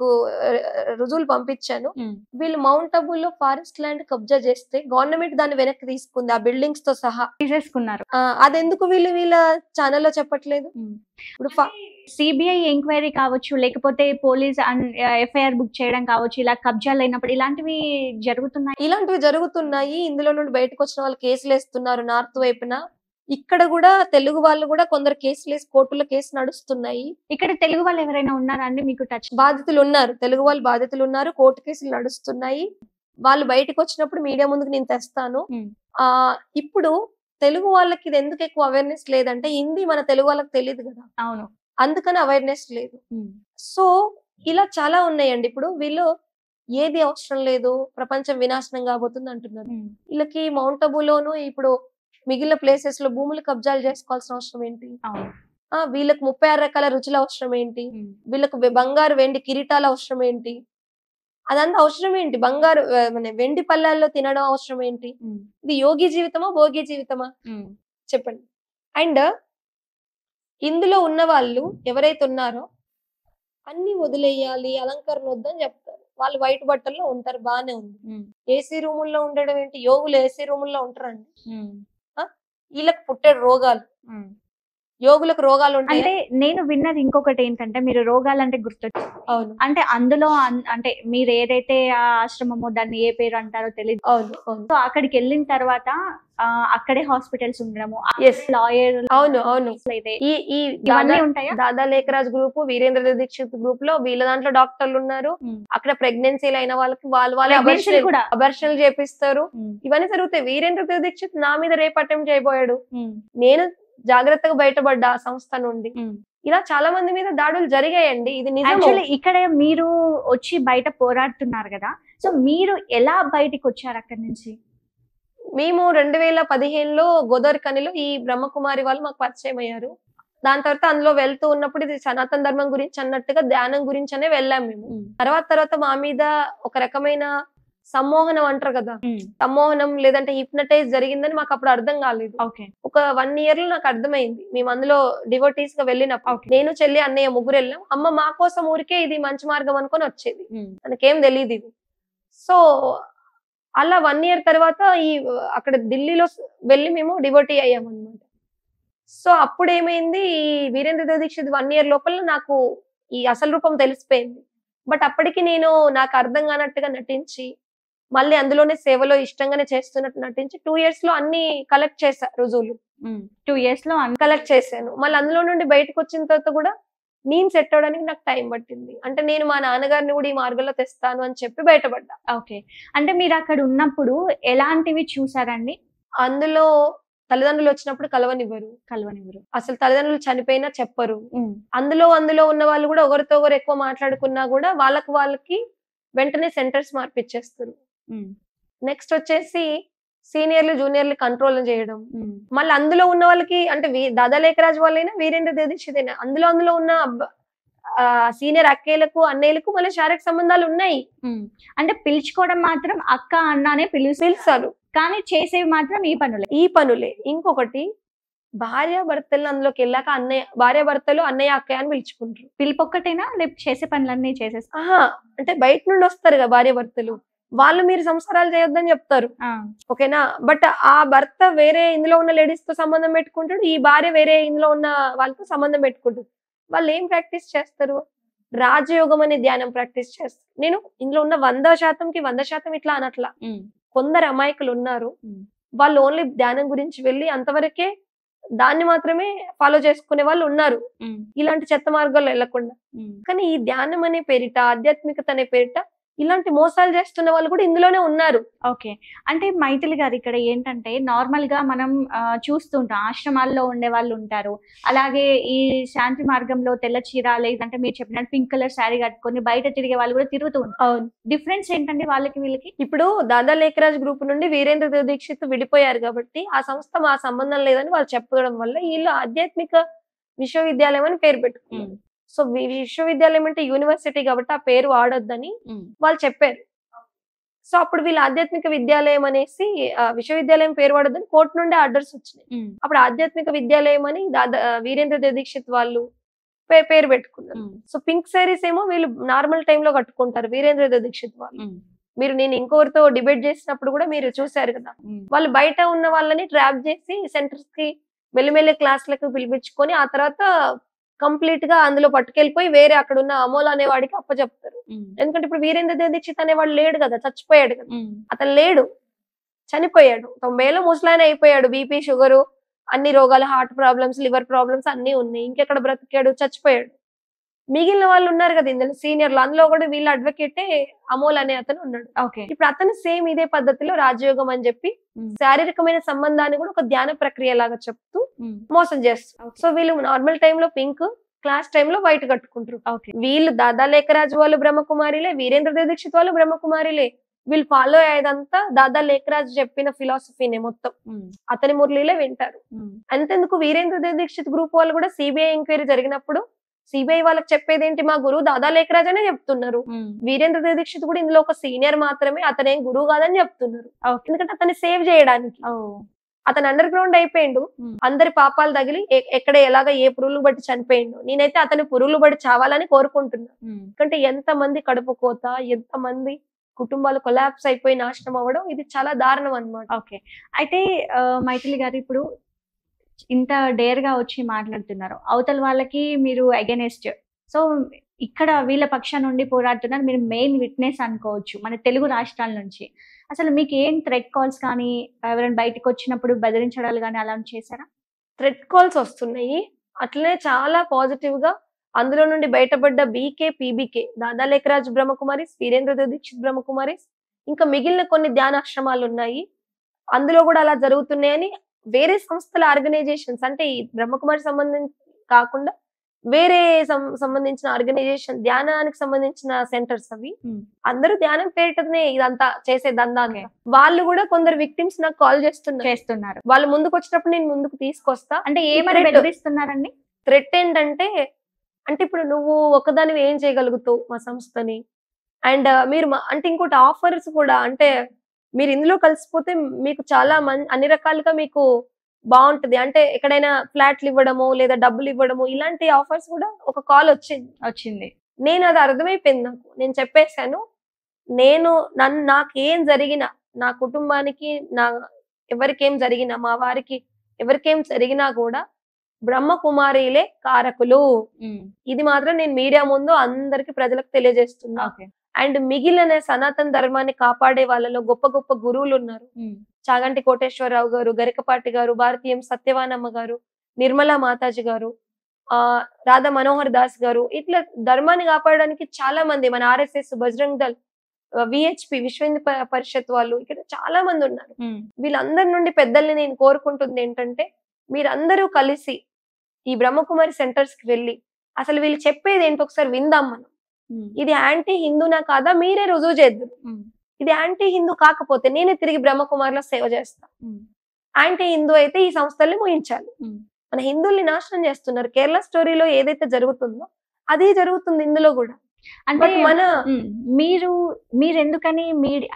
రుజువులు పంపించాను. వీళ్ళు మౌంట్ అబులో ఫారెస్ట్ ల్యాండ్ కబ్జా చేస్తే గవర్నమెంట్ దాన్ని వెనక్కి తీసుకుంది, ఆ బిల్డింగ్స్ తో సహా తీసేసుకున్నారు. అదెందుకు వీళ్ళ ఛానల్లో చెప్పట్లేదు? ఇప్పుడు సిబిఐ ఎంక్వైరీ కావచ్చు, లేకపోతే పోలీస్ ఎఫ్ఐఆర్ బుక్ చేయడం కావచ్చు, ఇలా కబ్జాలు అయినప్పుడు ఇలాంటివి జరుగుతున్నాయి. ఇందులో నుండి బయటకు వచ్చిన వాళ్ళు కేసులు వేస్తున్నారు నార్త్ వైపున. ఇక్కడ కూడా తెలుగు వాళ్ళు కూడా కొందరు కేసులు వేసి కోర్టులో కేసు నడుస్తున్నాయి. ఇక్కడ తెలుగు వాళ్ళు ఎవరైనా ఉన్నారా అండి మీకు టచ్? బాధితులు ఉన్నారు, తెలుగు వాళ్ళు బాధితులు ఉన్నారు, కోర్టు కేసులు నడుస్తున్నాయి. వాళ్ళు బయటకు వచ్చినప్పుడు మీడియా ముందుకు నేను తెస్తాను. ఇప్పుడు తెలుగు వాళ్ళకి ఇది ఎందుకు ఎక్కువ అవేర్నెస్ లేదంటే హిందీ మన తెలుగు వాళ్ళకి తెలియదు కదా, అవును, అందుకని అవేర్నెస్ లేదు. సో ఇలా చాలా ఉన్నాయండి. ఇప్పుడు వీళ్ళు ఏది అవసరం లేదు, ప్రపంచం వినాశనం కాబోతుంది అంటున్నారు. వీళ్ళకి మౌంట్ అబులోను ఇప్పుడు మిగిలిన ప్లేసెస్ లో భూములు కబ్జాలు చేసుకోవాల్సిన అవసరం ఏంటి? వీళ్ళకి 36 రకాల రుచుల అవసరం ఏంటి? వీళ్ళకు బంగారు వెండి కిరీటాల అవసరం ఏంటి? అదంతా అవసరం ఏంటి? బంగారు వెండి పళ్ళాల్లో తినడం అవసరం ఏంటి? ఇది యోగి జీవితమా భోగి జీవితమా చెప్పండి. అండ్ ఇందులో ఉన్న వాళ్ళు ఎవరైతే ఉన్నారో అన్ని వదిలేయాలి, అలంకరణ వద్దని చెప్తారు. వాళ్ళు వైట్ బట్టల్లో ఉంటారు, బానే ఉంది. ఏసీ రూముల్లో ఉండడం ఏంటి? యోగులు ఏసీ రూముల్లో ఉంటారండి? వీళ్ళకి పుట్టే రోగాలు, యోగులకు రోగాలు ఉంటాయి. అంటే నేను విన్నది ఇంకొకటి ఏంటంటే, మీరు రోగాలంటే గుర్తొచ్చు, అవును, అంటే అందులో అంటే మీరు ఏదైతే ఆ ఆశ్రమమో దాన్ని ఏ పేరు అంటారో తెలియదు. సో అక్కడికి వెళ్ళిన తర్వాత అక్కడే హాస్పిటల్స్ ఉండడము, లాయర్, అవును ఉంటాయి. దాదా లేఖరాజ్ గ్రూప్, వీరేంద్ర దీక్షిత్ గ్రూప్ లో వీళ్ళ దాంట్లో డాక్టర్లు ఉన్నారు. అక్కడ ప్రెగ్నెన్సీలు అయిన వాళ్ళకి వాళ్ళే అబర్షన్లు చేపిస్తారు. ఇవన్నీ జరుగుతాయి. వీరేంద్ర దీక్షిత్ నా మీద రేపు అటెంప్ట్ చేయబోయాడు, నేను జాగ్రత్తగా బయటపడ్డా ఆ సంస్థ నుండి. ఇలా చాలా మంది మీద దాడులు జరిగాయండి, ఇది నిజం. ఇక్కడ మీరు వచ్చి బయట పోరాడుతున్నారు కదా, సో మీరు ఎలా బయటికి వచ్చారు అక్కడి నుంచి? మేము 2015లో గోదావరిఖనిలో ఈ బ్రహ్మకుమారి వాళ్ళు మాకు పరిచయం అయ్యారు. దాని తర్వాత అందులో వెళ్తూ ఉన్నప్పుడు ఇది సనాతన ధర్మం గురించి అన్నట్టుగా ధ్యానం గురించి అనే వెళ్ళాం మేము. తర్వాత మా మీద ఒక రకమైన సమ్మోహనం అంటారు కదా, సమ్మోహనం లేదంటే హిప్నటైజ్ జరిగిందని మాకు అప్పుడు అర్థం కాలేదు. ఒక 1 year లో నాకు అర్థమైంది. మేము అందులో డివోటీస్ గా వెళ్ళినప్పుడు నేను చెల్లి అన్నయ్య ముగ్గురు వెళ్ళాం. అమ్మ మా కోసం ఊరికే ఇది మంచి మార్గం అనుకొని వచ్చేది, మనకేం తెలియదు ఇది. సో అలా 1 year తర్వాత అక్కడ ఢిల్లీలో వెళ్ళి మేము డివోటీ అయ్యాం అనమాట. సో అప్పుడు ఏమైంది, ఈ వీరేంద్ర దీక్షిత్ 1 year లోపల నాకు ఈ అసలు రూపం తెలిసిపోయింది. బట్ అప్పటికి నేను నాకు అర్థం కానట్టుగా నటించి మళ్ళీ అందులోనే సేవలో ఇష్టంగానే చేస్తున్నట్టు నటించి 2 years లో అన్ని కలెక్ట్ చేశా రుజువులు. 2 years లో కలెక్ట్ చేశాను. మళ్ళీ అందులో నుండి బయటకు వచ్చిన తర్వాత కూడా నేను సెట్ అవడానికి నాకు టైం పట్టింది. అంటే నేను మా నాన్నగారిని కూడా ఈ మార్గంలో తెస్తాను అని చెప్పి బయటపడ్డా. ఓకే, అంటే మీరు అక్కడ ఉన్నప్పుడు ఎలాంటివి చూసారండి? అందులో తల్లిదండ్రులు వచ్చినప్పుడు కలవనివ్వరు, కలవనివ్వరు. అసలు తల్లిదండ్రులు చనిపోయినా చెప్పరు. అందులో ఉన్న వాళ్ళు కూడా ఒకరితో ఒకరు ఎక్కువ మాట్లాడుకున్నా కూడా వాళ్ళకి వెంటనే సెంటర్స్ మార్పిచ్చేస్తారు. నెక్స్ట్ వచ్చేసి సీనియర్లు జూనియర్లు కంట్రోల్ చేయడం. మళ్ళీ అందులో ఉన్న వాళ్ళకి అంటే దాదా లేఖరాజు వాళ్ళైనా వీరేంద్ర దీక్షిత్ అయినా అందులో ఉన్న సీనియర్ అక్కయ్యలకు అన్నయ్యలకు మళ్ళీ శారీరక సంబంధాలు ఉన్నాయి. అంటే పిలుచుకోవడం మాత్రం అక్క అన్నానే పిలుస్తారు, కానీ చేసేవి మాత్రం ఈ పనులే. ఇంకొకటి భార్యాభర్తలు అందులోకి వెళ్ళాక భార్యాభర్తలు అన్నయ్య అక్కయ్య అని పిలుచుకుంటారు. పిలుపొక్కటేనా లేకపోతే చేసే పనులన్నీ చేసేస్తారు? అంటే బయట నుండి వస్తారు కదా భార్యాభర్తలు, వాళ్ళు మీరు సంసారాలు చేయొద్దని చెప్తారు, ఓకేనా. బట్ ఆ భర్త వేరే ఇందులో ఉన్న లేడీస్ తో సంబంధం పెట్టుకుంటాడు, ఈ భార్య వేరే ఇందులో ఉన్న వాళ్ళతో సంబంధం పెట్టుకుంటాడు. వాళ్ళు ఏం ప్రాక్టీస్ చేస్తారు? రాజయోగం అనే ధ్యానం ప్రాక్టీస్ చేస్తారు. నేను ఇందులో ఉన్న 100%కి 100% ఇట్లా అనట్లా. కొందరు అమాయకులు ఉన్నారు, వాళ్ళు ఓన్లీ ధ్యానం గురించి వెళ్ళి అంతవరకే దాన్ని మాత్రమే ఫాలో చేసుకునే వాళ్ళు ఉన్నారు, ఇలాంటి చెత్త మార్గాల్లో వెళ్ళకుండా. కానీ ఈ ధ్యానం అనే పేరిట, ఆధ్యాత్మికత అనే పేరిట ఇలాంటి మోసాలు చేస్తున్న వాళ్ళు కూడా ఇందులోనే ఉన్నారు. ఓకే. అంటే మైథిలి గారు ఇక్కడ ఏంటంటే నార్మల్ గా మనం చూస్తుంటాం, ఆశ్రమాల్లో ఉండే వాళ్ళు ఉంటారు, అలాగే ఈ శాంతి మార్గంలో తెల్ల చీర లేదంటే మీరు చెప్పినట్టు పింక్ కలర్ శారీ కట్టుకొని బయట తిరిగే వాళ్ళు కూడా తిరుగుతూ ఉంటారు. డిఫరెన్స్ ఏంటండి వాళ్ళకి వీళ్ళకి? ఇప్పుడు దాదా లేఖరాజ్ గ్రూప్ నుండి వీరేంద్ర దీక్షిత్ విడిపోయారు కాబట్టి ఆ సంస్థ మా సంబంధం లేదని వాళ్ళు చెప్పడం వల్ల వీళ్ళు ఆధ్యాత్మిక విశ్వవిద్యాలయం అని పేరు పెట్టుకున్నారు. సో విశ్వవిద్యాలయం అంటే యూనివర్సిటీ కాబట్టి ఆ పేరు వాడొద్దని వాళ్ళు చెప్పారు. సో అప్పుడు వీళ్ళు ఆధ్యాత్మిక విద్యాలయం అనేసి విశ్వవిద్యాలయం పేరు వాడొద్దని కోర్టు నుండి ఆర్డర్స్ వచ్చినాయి. అప్పుడు ఆధ్యాత్మిక విద్యాలయం అని వీరేంద్ర దీక్షిత్ వాళ్ళు పేరు పెట్టుకున్నారు. సో పింక్ సారీస్ ఏమో వీళ్ళు నార్మల్ టైంలో కట్టుకుంటారు వీరేంద్ర దీక్షిత్ వాళ్ళు. నేను ఇంకొకరితో డిబేట్ చేసినప్పుడు కూడా మీరు చూసారు కదా, వాళ్ళు బయట ఉన్న వాళ్ళని ట్రాప్ చేసి సెంటర్స్ కి మెల్లిమెల్లి క్లాసులకు పిలిపించుకొని ఆ తర్వాత కంప్లీట్ గా అందులో పట్టుకెళ్ళిపోయి వేరే అక్కడ ఉన్న అమోల్ అనే వాడికి అప్పచెప్తారు. ఎందుకంటే ఇప్పుడు వీరేంద్ర దీక్షిత్ అనేవాడు లేడు కదా, చచ్చిపోయాడు కదా, అతను లేడు, చనిపోయాడు. 90 ముసలాయన అయిపోయాడు, బీపీ షుగర్ అన్ని రోగాలు, హార్ట్ ప్రాబ్లమ్స్, లివర్ ప్రాబ్లమ్స్ అన్ని ఉన్నాయి, ఇంకెక్కడ బ్రతికాడు, చచ్చిపోయాడు. మిగిలిన వాళ్ళు ఉన్నారు కదా ఇందులో సీనియర్లు, అందులో కూడా వీళ్ళ అడ్వకేటే అమోల్ అనే అతను ఉన్నాడు. ఇప్పుడు అతను సేమ్ ఇదే పద్ధతిలో రాజయోగం అని చెప్పి శారీరకమైన సంబంధాన్ని కూడా ఒక ధ్యాన ప్రక్రియ లాగా చెప్తూ మోసం చేస్తారు. సో వీళ్ళు నార్మల్ టైంలో పింక్, క్లాస్ టైంలో వైట్ కట్టుకుంటారు. వీళ్ళు దాదా లేఖరాజు వాళ్ళు బ్రహ్మకుమారిలే, వీరేంద్ర దీక్షిత్ వాళ్ళు బ్రహ్మకుమారిలే. వీళ్ళు ఫాలో అయ్యేదంతా దాదా లేఖరాజు చెప్పిన ఫిలాసఫీనే మొత్తం, అతని మురళీలే వింటారు. అంతెందుకు వీరేంద్ర దీక్షిత్ గ్రూప్ వాళ్ళు కూడా సిబిఐ ఎంక్వైరీ జరిగినప్పుడు సిబిఐ వాళ్ళకి చెప్పేది ఏంటి, మా గురువు దాదా లేఖరాజ్ అనే చెప్తున్నారు. వీరేంద్ర దీక్షిత్ కూడా ఇందులో ఒక సీనియర్ మాత్రమే, అతనేం గురువు కాదని చెప్తున్నారు. ఎందుకంటే అతన్ని సేవ్ చేయడానికి. అతను అండర్ గ్రౌండ్ అయిపోయిండు, అందరి పాపాలు తగిలి ఎక్కడ ఎలాగ ఏ పురుగులు బట్టి చనిపోయిండు. నేనైతే అతని పురుగులు బట్టి చావాలని కోరుకుంటున్నా. ఎందుకంటే ఎంత మంది కడుపు కోత, ఎంత మంది కుటుంబాలు కొలాప్స్ అయిపోయి నాశనం అవ్వడం, ఇది చాలా దారుణం అన్నమాట. ఓకే. అయితే మైథిలి గారు ఇప్పుడు ఇంత డేర్ గా వచ్చి మాట్లాడుతున్నారు, అవతల వాళ్ళకి మీరు అగెనెస్ట్, సో ఇక్కడ వీళ్ళ పక్షాన నుండి పోరాడుతున్నారు, మీరు మెయిన్ విట్నెస్ అనుకోవచ్చు మన తెలుగు రాష్ట్రాల నుంచి. అసలు మీకు ఏం థ్రెట్ కాల్స్ కానీ ఎవరైనా బయటకు వచ్చినప్పుడు బెదిరించడాలు కానీ అలా చేశారా? థ్రెట్ కాల్స్ వస్తున్నాయి, అట్లనే చాలా పాజిటివ్ గా అందులో నుండి బయటపడ్డ బీకే, పీబీకే, దాదా లేఖరాజ్ బ్రహ్మకుమారిస్, వీరేంద్ర దీక్షిత్ బ్రహ్మకుమారిస్, ఇంకా మిగిలిన కొన్ని ధ్యానాశ్రమాలు ఉన్నాయి, అందులో కూడా అలా జరుగుతున్నాయని వేరే సంస్థల ఆర్గనైజేషన్స్, అంటే ఈ బ్రహ్మకుమారి సంబంధించి కాకుండా వేరే సంబంధించిన ఆర్గనైజేషన్, ధ్యానానికి సంబంధించిన సెంటర్స్ అవి, అందరూ ధ్యానం పేరిటనే ఇదంతా చేసే దందాన్ని. వాళ్ళు కూడా కొందరు విక్టిమ్స్ నాకు కాల్ చేస్తున్నారు. వాళ్ళు ముందుకు వచ్చినప్పుడు నేను ముందుకు తీసుకొస్తా. అంటే ఏమని బెదిరిస్తున్నారండి? థ్రెట్ ఏంటంటే, అంటే ఇప్పుడు నువ్వు ఒకదానివి ఏం చేయగలుగుతావు మా సంస్థని, అండ్ మీరు అంటే ఇంకోటి ఆఫర్స్ కూడా, అంటే మీరు ఇందులో కలిసిపోతే మీకు చాలా అన్ని రకాలుగా మీకు బాగుంటది, అంటే ఎక్కడైనా ఫ్లాట్లు ఇవ్వడము లేదా డబ్బులు ఇవ్వడము, ఇలాంటి ఆఫర్స్ కూడా ఒక కాల్ వచ్చింది. నేను అది అర్థమైపోయింది నాకు, నేను చెప్పేశాను, నాకేం జరిగినా, నా కుటుంబానికి, ఎవరికేం జరిగినా, మా వారికి ఎవరికేం జరిగినా కూడా బ్రహ్మకుమారిలే కారకులు. ఇది మాత్రం నేను మీడియా ముందు అందరికి ప్రజలకు తెలియజేస్తున్నా. అండ్ మిగిలిన సనాతన ధర్మాన్ని కాపాడే వాళ్ళలో గొప్ప గొప్ప గురువులు ఉన్నారు. చాగంటి కోటేశ్వరరావు గారు, గరికపాటి గారు, భారతీయం సత్యవానమ్మ గారు, నిర్మలా మాతాజీ గారు, రాధా మనోహర్ దాస్ గారు, ఇట్లా ధర్మాన్ని కాపాడడానికి చాలా మంది, మన ఆర్ఎస్ఎస్, బజరంగ్ దళ్, విహెచ్పి విశ్వ హిందూ పరిషత్ వాళ్ళు ఇక్కడ చాలా మంది ఉన్నారు. వీళ్ళందరి నుండి పెద్దల్ని నేను కోరుకుంటుంది ఏంటంటే మీరందరూ కలిసి ఈ బ్రహ్మకుమారి సెంటర్స్ కి వెళ్ళి అసలు వీళ్ళు చెప్పేది ఏంటి ఒకసారి విందాం మనం. ఇది యాంటీ హిందూనా కాదా మీరే రుజువు చేద్దాం. ఇది యాంటీ హిందూ కాకపోతే నేనే తిరిగి బ్రహ్మకుమారిలో సేవ చేస్తా. యాంటీ హిందూ అయితే ఈ సంస్థల్ని ముయించాలి. మన హిందువుల్ని నాశనం చేస్తున్నారు. కేరళ స్టోరీలో ఏదైతే జరుగుతుందో అదే జరుగుతుంది ఇందులో కూడా. అంటే మన మీరు ఎందుకని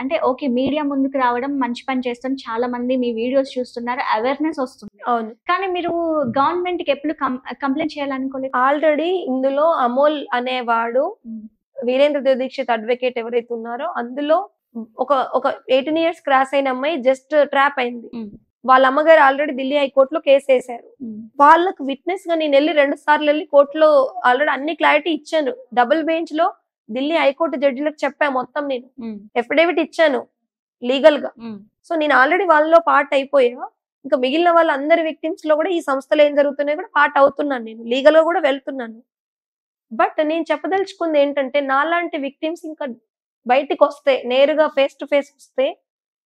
అంటే ఓకే మీడియా ముందుకు రావడం మంచి పని చేస్తాం, చాలా మంది మీ వీడియోస్ చూస్తున్నారు, అవేర్నెస్ వస్తుంది. అవును, కానీ మీరు గవర్నమెంట్ కి ఎప్పుడు కంప్లైంట్ చేయాలనుకోలేదు? ఆల్రెడీ ఇందులో అమోల్ అనేవాడు వీరేంద్ర దీక్షిత్ అడ్వకేట్ ఎవరైతే ఉన్నారో అందులో ఒక 18 years క్రాస్ అయిన అమ్మాయి జస్ట్ ట్రాప్ అయింది. వాళ్ళ అమ్మగారు ఆల్రెడీ ఢిల్లీ హైకోర్టులో కేసు వేశారు. వాళ్ళకు విట్నెస్ గా నేను వెళ్ళి 2 సార్లు వెళ్ళి కోర్టులో ఆల్రెడీ అన్ని క్లారిటీ ఇచ్చాను. డబుల్ బెంచ్ లో ఢిల్లీ హైకోర్టు జడ్జిలకు చెప్పా మొత్తం. నేను ఎఫిడేవిట్ ఇచ్చాను లీగల్ గా. సో నేను ఆల్రెడీ వాళ్ళలో పార్ట్ అయిపోయా. ఇంకా మిగిలిన వాళ్ళ అందరి విక్టిమ్స్ లో కూడా ఈ సంస్థలో ఏం జరుగుతున్నాయో కూడా పార్ట్ అవుతున్నాను. నేను లీగల్ గా కూడా వెళ్తున్నాను. బట్ నేను చెప్పదలుచుకుంది ఏంటంటే నాలాంటి విక్టిమ్స్ ఇంకా బయటికి వస్తే నేరుగా ఫేస్ టు ఫేస్ వస్తే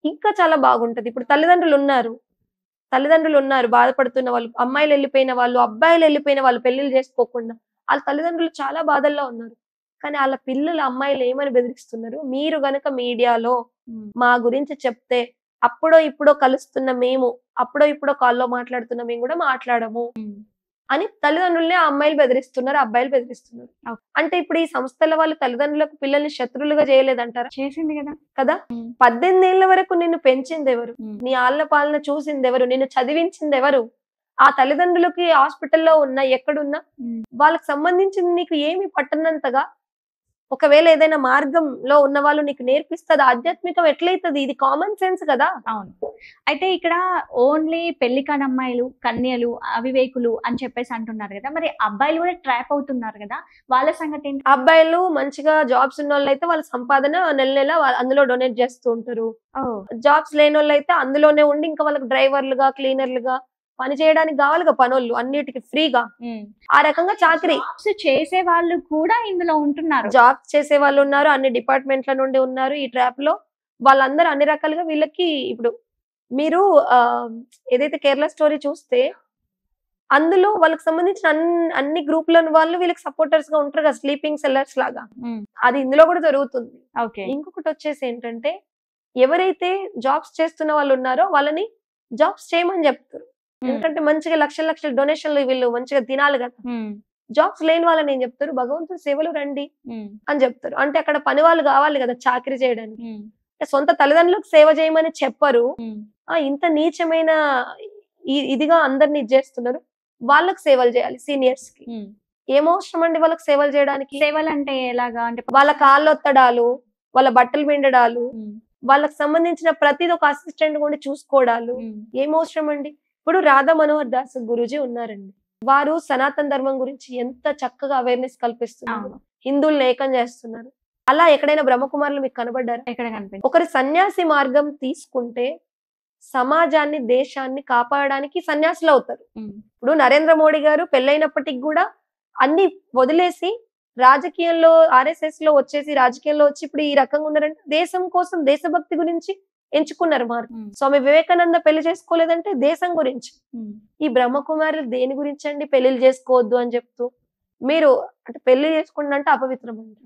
ఇంకా చాలా బాగుంటది. ఇప్పుడు తల్లిదండ్రులు ఉన్నారు బాధపడుతున్న వాళ్ళు, అమ్మాయిలు వెళ్ళిపోయిన వాళ్ళు, అబ్బాయిలు వెళ్ళిపోయిన వాళ్ళు పెళ్లిళ్ళు చేసుకోకుండా వాళ్ళ తల్లిదండ్రులు చాలా బాధల్లో ఉన్నారు. కానీ వాళ్ళ పిల్లలు అమ్మాయిలు ఏమని బెదిరిస్తున్నారు, మీరు గనక మీడియాలో మా గురించి చెప్తే అప్పుడో ఇప్పుడో కలుస్తున్న మేము, అప్పుడో ఇప్పుడో కాల్లో మాట్లాడుతున్న మేము కూడా మాట్లాడము అని తల్లిదండ్రులనే ఆ అమ్మాయిలు బెదిరిస్తున్నారు, అబ్బాయిలు బెదిరిస్తున్నారు. అంటే ఇప్పుడు ఈ సంస్థల వాళ్ళు తల్లిదండ్రులకు పిల్లల్ని శత్రులుగా చేయలేదంటారా? చేసింది కదా. 18 ఏళ్ల వరకు నిన్ను పెంచింది ఎవరు? నీ ఆళ్ల పాలన చూసింది ఎవరు? నిన్ను చదివించింది ఎవరు? ఆ తల్లిదండ్రులకి హాస్పిటల్లో ఉన్నా ఎక్కడున్నా వాళ్ళకి సంబంధించింది నీకు ఏమి పట్టనంతగా ఒకవేళ ఏదైనా మార్గంలో ఉన్న వాళ్ళు నీకు నేర్పిస్తుంది. ఆధ్యాత్మికం ఎట్లయితుంది? ఇది కామన్ సెన్స్ కదా. అవును. అయితే ఇక్కడ ఓన్లీ పెళ్లి కాని అమ్మాయిలు, కన్యలు, అవివేకులు అని చెప్పేసి అంటున్నారు కదా, మరి అబ్బాయిలు కూడా ట్రాప్ అవుతున్నారు కదా, వాళ్ళ సంగతి ఏంటి? అబ్బాయిలు మంచిగా జాబ్స్ ఉన్న వాళ్ళు అయితే వాళ్ళ సంపాదన నెల అందులో డొనేట్ చేస్తూ ఉంటారు. జాబ్స్ లేని వాళ్ళు అయితే అందులోనే ఉండి ఇంకా వాళ్ళకి డ్రైవర్లుగా, క్లీనర్లుగా పని చేయడానికి కావాలిగా పనులు అన్నిటికి ఫ్రీగా. ఆ రకంగా చాకరీ చేసే వాళ్ళు కూడా ఇందులో ఉంటున్నారు. జాబ్స్ చేసే వాళ్ళు ఉన్నారు, అన్ని డిపార్ట్మెంట్ల నుండి ఉన్నారు ఈ ట్రాప్ లో. వాళ్ళందరూ అన్ని రకాలుగా వీళ్ళకి ఇప్పుడు మీరు ఏదైతే కేరళ స్టోరీ చూస్తే అందులో వాళ్ళకి సంబంధించిన అన్ని గ్రూప్లను వాళ్ళు వీళ్ళకి సపోర్టర్స్ గా ఉంటారు కదా, స్లీపింగ్ సెల్లర్స్ లాగా. అది ఇందులో కూడా జరుగుతుంది. ఇంకొకటి వచ్చేసి ఏంటంటే ఎవరైతే జాబ్స్ చేస్తున్న వాళ్ళు ఉన్నారో వాళ్ళని జాబ్స్ చేయమని చెప్తారు. ఎందుకంటే మంచిగా లక్షల లక్షల డొనేషన్లు వీళ్ళు మంచిగా తినాలి కదా. జాబ్స్ లేని వాళ్ళని ఏం చెప్తారు, భగవంతుడు సేవలు రండి అని చెప్తారు. అంటే అక్కడ పని వాళ్ళు కావాలి కదా చాకరీ చేయడానికి. సొంత తల్లిదండ్రులకు సేవ చేయమని చెప్పరు. ఇంత నీచమైన ఇదిగా అందరిని చేస్తున్నారు. వాళ్ళకి సేవలు చేయాలి సీనియర్స్ కి. ఏమవసరం అండి వాళ్ళకి సేవలు చేయడానికి? సేవలు అంటే ఎలాగా? అంటే వాళ్ళ కాళ్ళు ఒత్తడాలు, వాళ్ళ బట్టలు పిండడాలు, వాళ్ళకి సంబంధించిన ప్రతిది ఒక అసిస్టెంట్ కూడా చూసుకోవడాలు ఏమవసరం అండి? ఇప్పుడు రాధా మనోహర్ దాస్ గురూజీ ఉన్నారండి. వారు సనాతన ధర్మం గురించి ఎంత చక్కగా అవేర్నెస్ కల్పిస్తున్నారు, హిందువుల్ని ఏకం చేస్తున్నారు. అలా ఎక్కడైనా బ్రహ్మకుమారులు మీకు కనబడ్డారా? ఎక్కడ కనిపించారు? ఒకరి సన్యాసి మార్గం తీసుకుంటే సమాజాన్ని, దేశాన్ని కాపాడడానికి సన్యాసులు అవుతారు. ఇప్పుడు నరేంద్ర మోడీ గారు పెళ్ళైనప్పటికి కూడా అన్ని వదిలేసి రాజకీయంలో RSS లో వచ్చేసి రాజకీయంలో వచ్చి ఇప్పుడు ఈ రకంగా ఉన్నారంటే దేశం కోసం, దేశభక్తి గురించి ఎంచుకున్నారు మార్గం. స్వామి వివేకానంద పెళ్లి చేసుకోలేదంటే దేశం గురించి. ఈ బ్రహ్మకుమారులు దేని గురించి అండి పెళ్లిళ్ళు చేసుకోవద్దు అని చెప్తూ? మీరు అంటే పెళ్లి చేసుకుంటే అంటే అపవిత్రం అండి.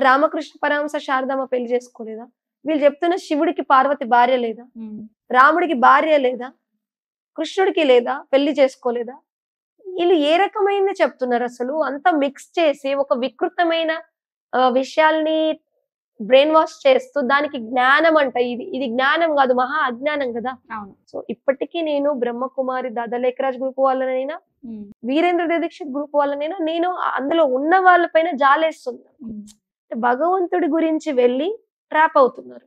రామకృష్ణ పరమహంస శారదమ్మ పెళ్లి చేసుకోలేదా? వీళ్ళు చెప్తున్న శివుడికి పార్వతి భార్య లేదా? రాముడికి భార్య లేదా? కృష్ణుడికి లేదా? పెళ్లి చేసుకోలేదా? వీళ్ళు ఏ రకమైంది చెప్తున్నారు అసలు? అంతా మిక్స్ చేసి ఒక వికృతమైన విషయాల్ని బ్రెయిన్ వాష్ చేస్తూ దానికి జ్ఞానం అంట. ఇది జ్ఞానం కాదు, మహా అజ్ఞానం కదా. సో ఇప్పటికీ నేను బ్రహ్మకుమారి దాదా లేఖరాజ్ గ్రూప్ వాళ్ళనైనా, వీరేంద్ర దీక్షిత్ గ్రూప్ వాళ్ళనైనా నేను అందులో ఉన్న వాళ్ళపైన జాలేస్తున్నాను. భగవంతుడి గురించి వెళ్ళి ట్రాప్ అవుతున్నారు.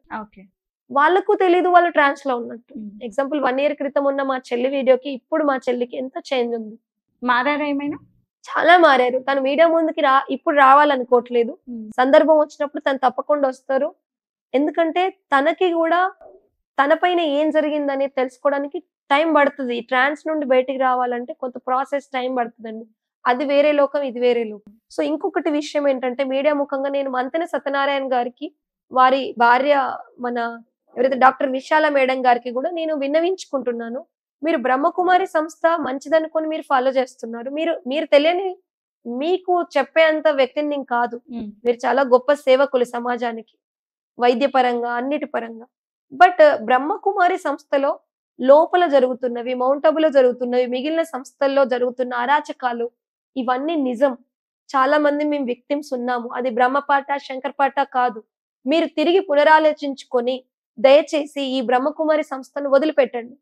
వాళ్ళకు తెలీదు వాళ్ళు ట్రాన్స్ లో ఉన్నట్టు. ఎగ్జాంపుల్ 1 year క్రితం ఉన్న మా చెల్లి వీడియోకి ఇప్పుడు మా చెల్లికి ఎంత చేంజ్ ఉంది. మారారా ఏమైనా? చాలా మారారు. తను మీడియా ముందుకి ఇప్పుడు రావాలనుకోవట్లేదు. సందర్భం వచ్చినప్పుడు తను తప్పకుండా వస్తారు. ఎందుకంటే తనకి కూడా తన పైన ఏం జరిగిందని తెలుసుకోవడానికి టైం పడుతుంది. ట్రాన్స్ నుండి బయటికి రావాలంటే కొంత ప్రాసెస్ టైం పడుతుందండి. అది వేరే లోకం, ఇది వేరే లోకం. సో ఇంకొకటి విషయం ఏంటంటే మీడియా ముఖంగా నేను మంతెన సత్యనారాయణ గారికి వారి భార్య మన ఎవరైతే డాక్టర్ విశాల మేడం గారికి కూడా నేను విన్నవించుకుంటున్నాను. మీరు బ్రహ్మకుమారి సంస్థ మంచిదనుకొని మీరు ఫాలో చేస్తున్నారు. మీరు తెలియని మీకు చెప్పేంత వ్యక్తిని నేను కాదు. మీరు చాలా గొప్ప సేవకులు సమాజానికి, వైద్యపరంగా అన్నిటి పరంగా. బట్ బ్రహ్మకుమారి సంస్థలో లోపల జరుగుతున్నవి, మౌంట్ ఆబులో జరుగుతున్నవి, మిగిలిన సంస్థల్లో జరుగుతున్న అరాచకాలు ఇవన్నీ నిజం. చాలా మంది మేము విక్టిమ్స్ ఉన్నాము. అది బ్రహ్మపాట శంకర్పాట కాదు. మీరు తిరిగి పునరాలోచించుకొని దయచేసి ఈ బ్రహ్మకుమారి సంస్థను వదిలిపెట్టండి.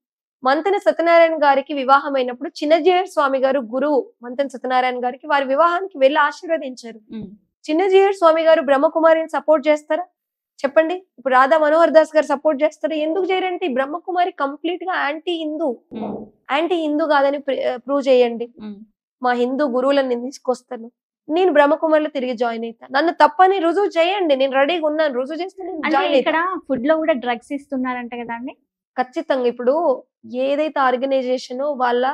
మంతెన సత్యనారాయణ గారికి వివాహం అయినప్పుడు చిన్నజీయర్ స్వామి గారు గురువు మంతెన సత్యనారాయణ గారికి వారి వివాహానికి వెళ్ళి ఆశీర్వదించారు. చిన్నజీయర్ స్వామి గారు బ్రహ్మకుమారిని సపోర్ట్ చేస్తారా చెప్పండి? ఇప్పుడు రాధా మనోహర్ దాస్ గారు సపోర్ట్ చేస్తారా? ఎందుకు చేయరంటే బ్రహ్మకుమారి కంప్లీట్ గా యాంటీ హిందూ కాదని ప్రూవ్ చేయండి. మా హిందూ గురువులను నేను తీసుకొస్తాను, నేను బ్రహ్మకుమారిలో తిరిగి జాయిన్ అవుతాను. నన్ను తప్పని రుజువు చేయండి, నేను రెడీగా ఉన్నాను. రుజువు చేస్తే నేను జాయిన్ ఇక్కడ ఫుడ్ లో కూడా డ్రగ్స్ ఇస్తున్నారంట కదండి. ఖచ్చితంగా ఇప్పుడు ఏదైతే ఆర్గనైజేషన్ వాళ్ళ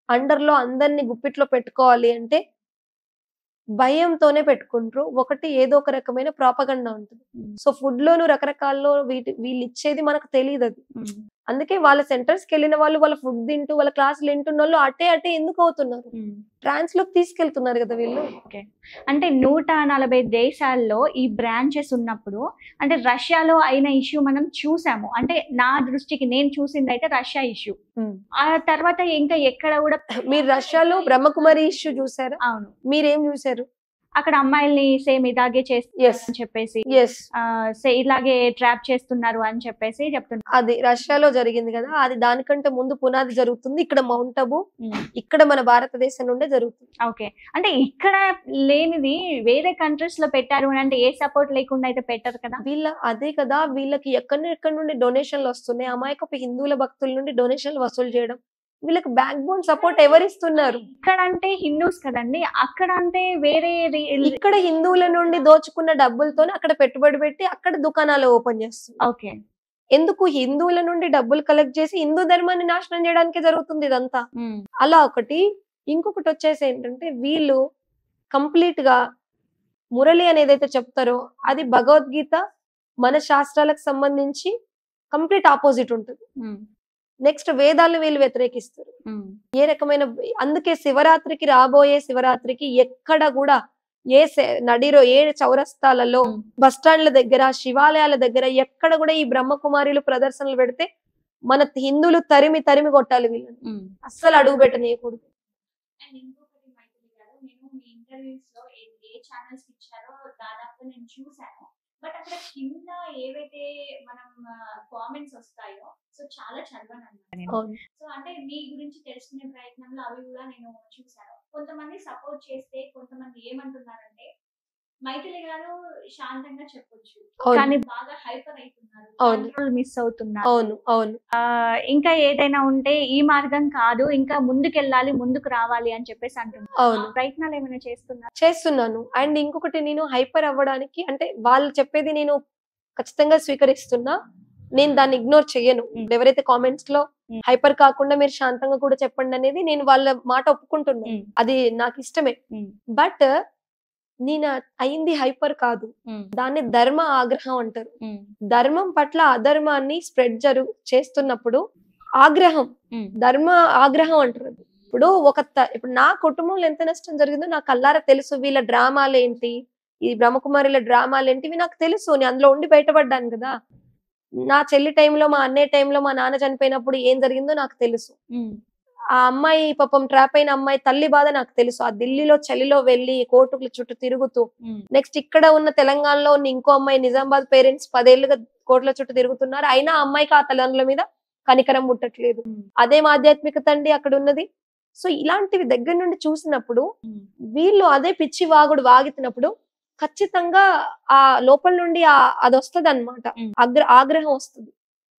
అండర్ లో అందరినీ గుప్పిట్లో పెట్టుకోవాలి అంటే భయంతోనే పెట్టుకుంటారు. ఒకటి ఏదో ఒక రకమైన ప్రాపగండా ఉంటుంది. సో ఫుడ్ లోను రకరకాల్లో వీళ్ళు ఇచ్చేది మనకు తెలియదు అది. అందుకే వాళ్ళ సెంటర్స్ కి వెళ్ళిన వాళ్ళు వాళ్ళ ఫుడ్ తింటూ వాళ్ళ క్లాసులు వింటున్న వాళ్ళు అటే ఎందుకు అవుతున్నారు? ట్రాన్స్ లోకి తీసుకెళ్తున్నారు కదా వీళ్ళు. అంటే 140 దేశాల్లో ఈ బ్రాంచెస్ ఉన్నప్పుడు, అంటే రష్యాలో అయిన ఇష్యూ మనం చూసాము. అంటే నా దృష్టికి నేను చూసింది అయితే రష్యా ఇష్యూ. ఆ తర్వాత ఇంకా ఎక్కడ కూడా మీరు రష్యాలో బ్రహ్మకుమారి ఇష్యూ చూసారా? అవును. మీరేం చూసారు? అక్కడ అమ్మాయిల్ని సేమ్ ఇలాగే చేస్తున్నారు అని చెప్పేసి, ఇలాగే ట్రాప్ చేస్తున్నారు అని చెప్పేసి చెప్తున్నారు. అది రష్యాలో జరిగింది కదా, అది దానికంటే ముందు పునాది జరుగుతుంది ఇక్కడ మౌంట్ అబు, ఇక్కడ మన భారతదేశం నుండే జరుగుతుంది. ఓకే, అంటే ఇక్కడ లేనిది వేరే కంట్రీస్ లో పెట్టారు అంటే ఏ సపోర్ట్ లేకుండా అయితే పెట్టరు కదా అదే కదా, వీళ్ళకి ఎక్కడి నుండి డొనేషన్లు వస్తున్నాయి. అమాయకపు హిందువుల భక్తుల నుండి డొనేషన్లు వసూలు చేయడం. వీళ్ళకి బ్యాక్ బోన్ సపోర్ట్ ఎవరు ఇస్తున్నారు? ఇక్కడ అంటే హిందూస్ కదండి, అక్కడ అంటే వేరే. ఇక్కడ హిందువుల నుండి దోచుకున్న డబ్బులతోనే అక్కడ పెట్టుబడి పెట్టి అక్కడ దుకాణాలు ఓపెన్ చేస్తుంది. ఓకే, ఎందుకు? హిందువుల నుండి డబ్బులు కలెక్ట్ చేసి హిందూ ధర్మాన్ని నాశనం చేయడానికి జరుగుతుంది ఇదంతా. అలా ఒకటి. ఇంకొకటి వచ్చేసి ఏంటంటే వీళ్ళు కంప్లీట్ గా మురళి అని ఏదైతే చెప్తారో అది భగవద్గీత మన శాస్త్రాలకు సంబంధించి కంప్లీట్ ఆపోజిట్ ఉంటుంది. నెక్స్ట్ వేదాలను వీళ్ళు వ్యతిరేకిస్తారు. ఏ రకమైన, అందుకే శివరాత్రికి రాబోయే శివరాత్రికి ఎక్కడ కూడా నడిరో ఏ చౌరస్తాలలో బస్ స్టాండ్ల దగ్గర శివాలయాల దగ్గర ఎక్కడ కూడా ఈ బ్రహ్మకుమారిలు ప్రదర్శనలు పెడితే మన హిందువులు తరిమి కొట్టాలి వీళ్ళని, అస్సలు అడుగు పెట్టనీయకూడదు. బట్ అక్కడ కింద ఏవైతే మనం కామెంట్స్ వస్తాయో సో చాలా చదవను అన్నమాట. సో అంటే మీ గురించి తెలుసుకునే ప్రయత్నంలో అవి కూడా నేను చూసాను. కొంతమంది సపోర్ట్ చేస్తే కొంతమంది ఏమంటున్నారంటే మైథిలి గారు శాంతంగా చెప్పొచ్చు, కానీ బాగా హైపర్ అవుతున్నారు, కంట్రోల్ మిస్ అవుతున్నారు. ఇంకా ఏదైనా ఉంటే ఈ మార్గం కాదు, ఇంకా ముందుకెళ్ళాలి, ముందుకు రావాలి అని చెప్పేసి అంటున్నారు. ప్రయత్నాలు ఏమైనా చేస్తున్నాను. అండ్ ఇంకొకటి, నేను హైపర్ అవ్వడానికి అంటే వాళ్ళు చెప్పేది నేను ఖచ్చితంగా స్వీకరిస్తున్నా, నేను దాన్ని ఇగ్నోర్ చెయ్యను. ఎవరైతే కామెంట్స్ లో హైపర్ కాకుండా మీరు శాంతంగా కూడా చెప్పండి అనేది నేను వాళ్ళ మాట ఒప్పుకుంటున్నాను, అది నాకు ఇష్టమే. బట్ నేను అయింది హైపర్ కాదు, దాన్ని ధర్మ ఆగ్రహం అంటారు. ధర్మం పట్ల అధర్మాన్ని స్ప్రెడ్ చేస్తున్నప్పుడు ఆగ్రహం, ధర్మ ఆగ్రహం అంటారు. ఇప్పుడు ఇప్పుడు నా కుటుంబంలో ఎంత నష్టం జరిగిందో నాకు కల్లారా తెలుసు. వీళ్ళ డ్రామాలు ఏంటి, ఈ బ్రహ్మకుమారిల డ్రామాలు ఏంటి నాకు తెలుసు. నేను అందులో ఉండి బయటపడ్డాను కదా. నా చెల్లి టైంలో, మా అన్నయ్య టైంలో మా నాన్న చనిపోయినప్పుడు ఏం జరిగిందో నాకు తెలుసు. ఆ అమ్మాయి పాపం ట్రాప్ అయిన అమ్మాయి తల్లి బాధ నాకు తెలుసు. ఆ ఢిల్లీలో చలిలో వెళ్లి కోర్టుల చుట్టూ తిరుగుతూ, నెక్స్ట్ ఇక్కడ ఉన్న తెలంగాణలో ఉన్న ఇంకో అమ్మాయి నిజామాబాద్ పేరెంట్స్ 10 ఏళ్లుగా కోర్టుల చుట్టూ తిరుగుతున్నారు. అయినా ఆ అమ్మాయికి ఆ తల్లిదండ్రుల మీద కనికరం ముట్టట్లేదు. అదే ఆధ్యాత్మికత అండి అక్కడ ఉన్నది. సో ఇలాంటివి దగ్గర నుండి చూసినప్పుడు వీళ్ళు అదే పిచ్చి వాగుడు వాగుతున్నప్పుడు ఖచ్చితంగా ఆ లోపల నుండి అది వస్తుంది అనమాట, ఆగ్రహం వస్తుంది.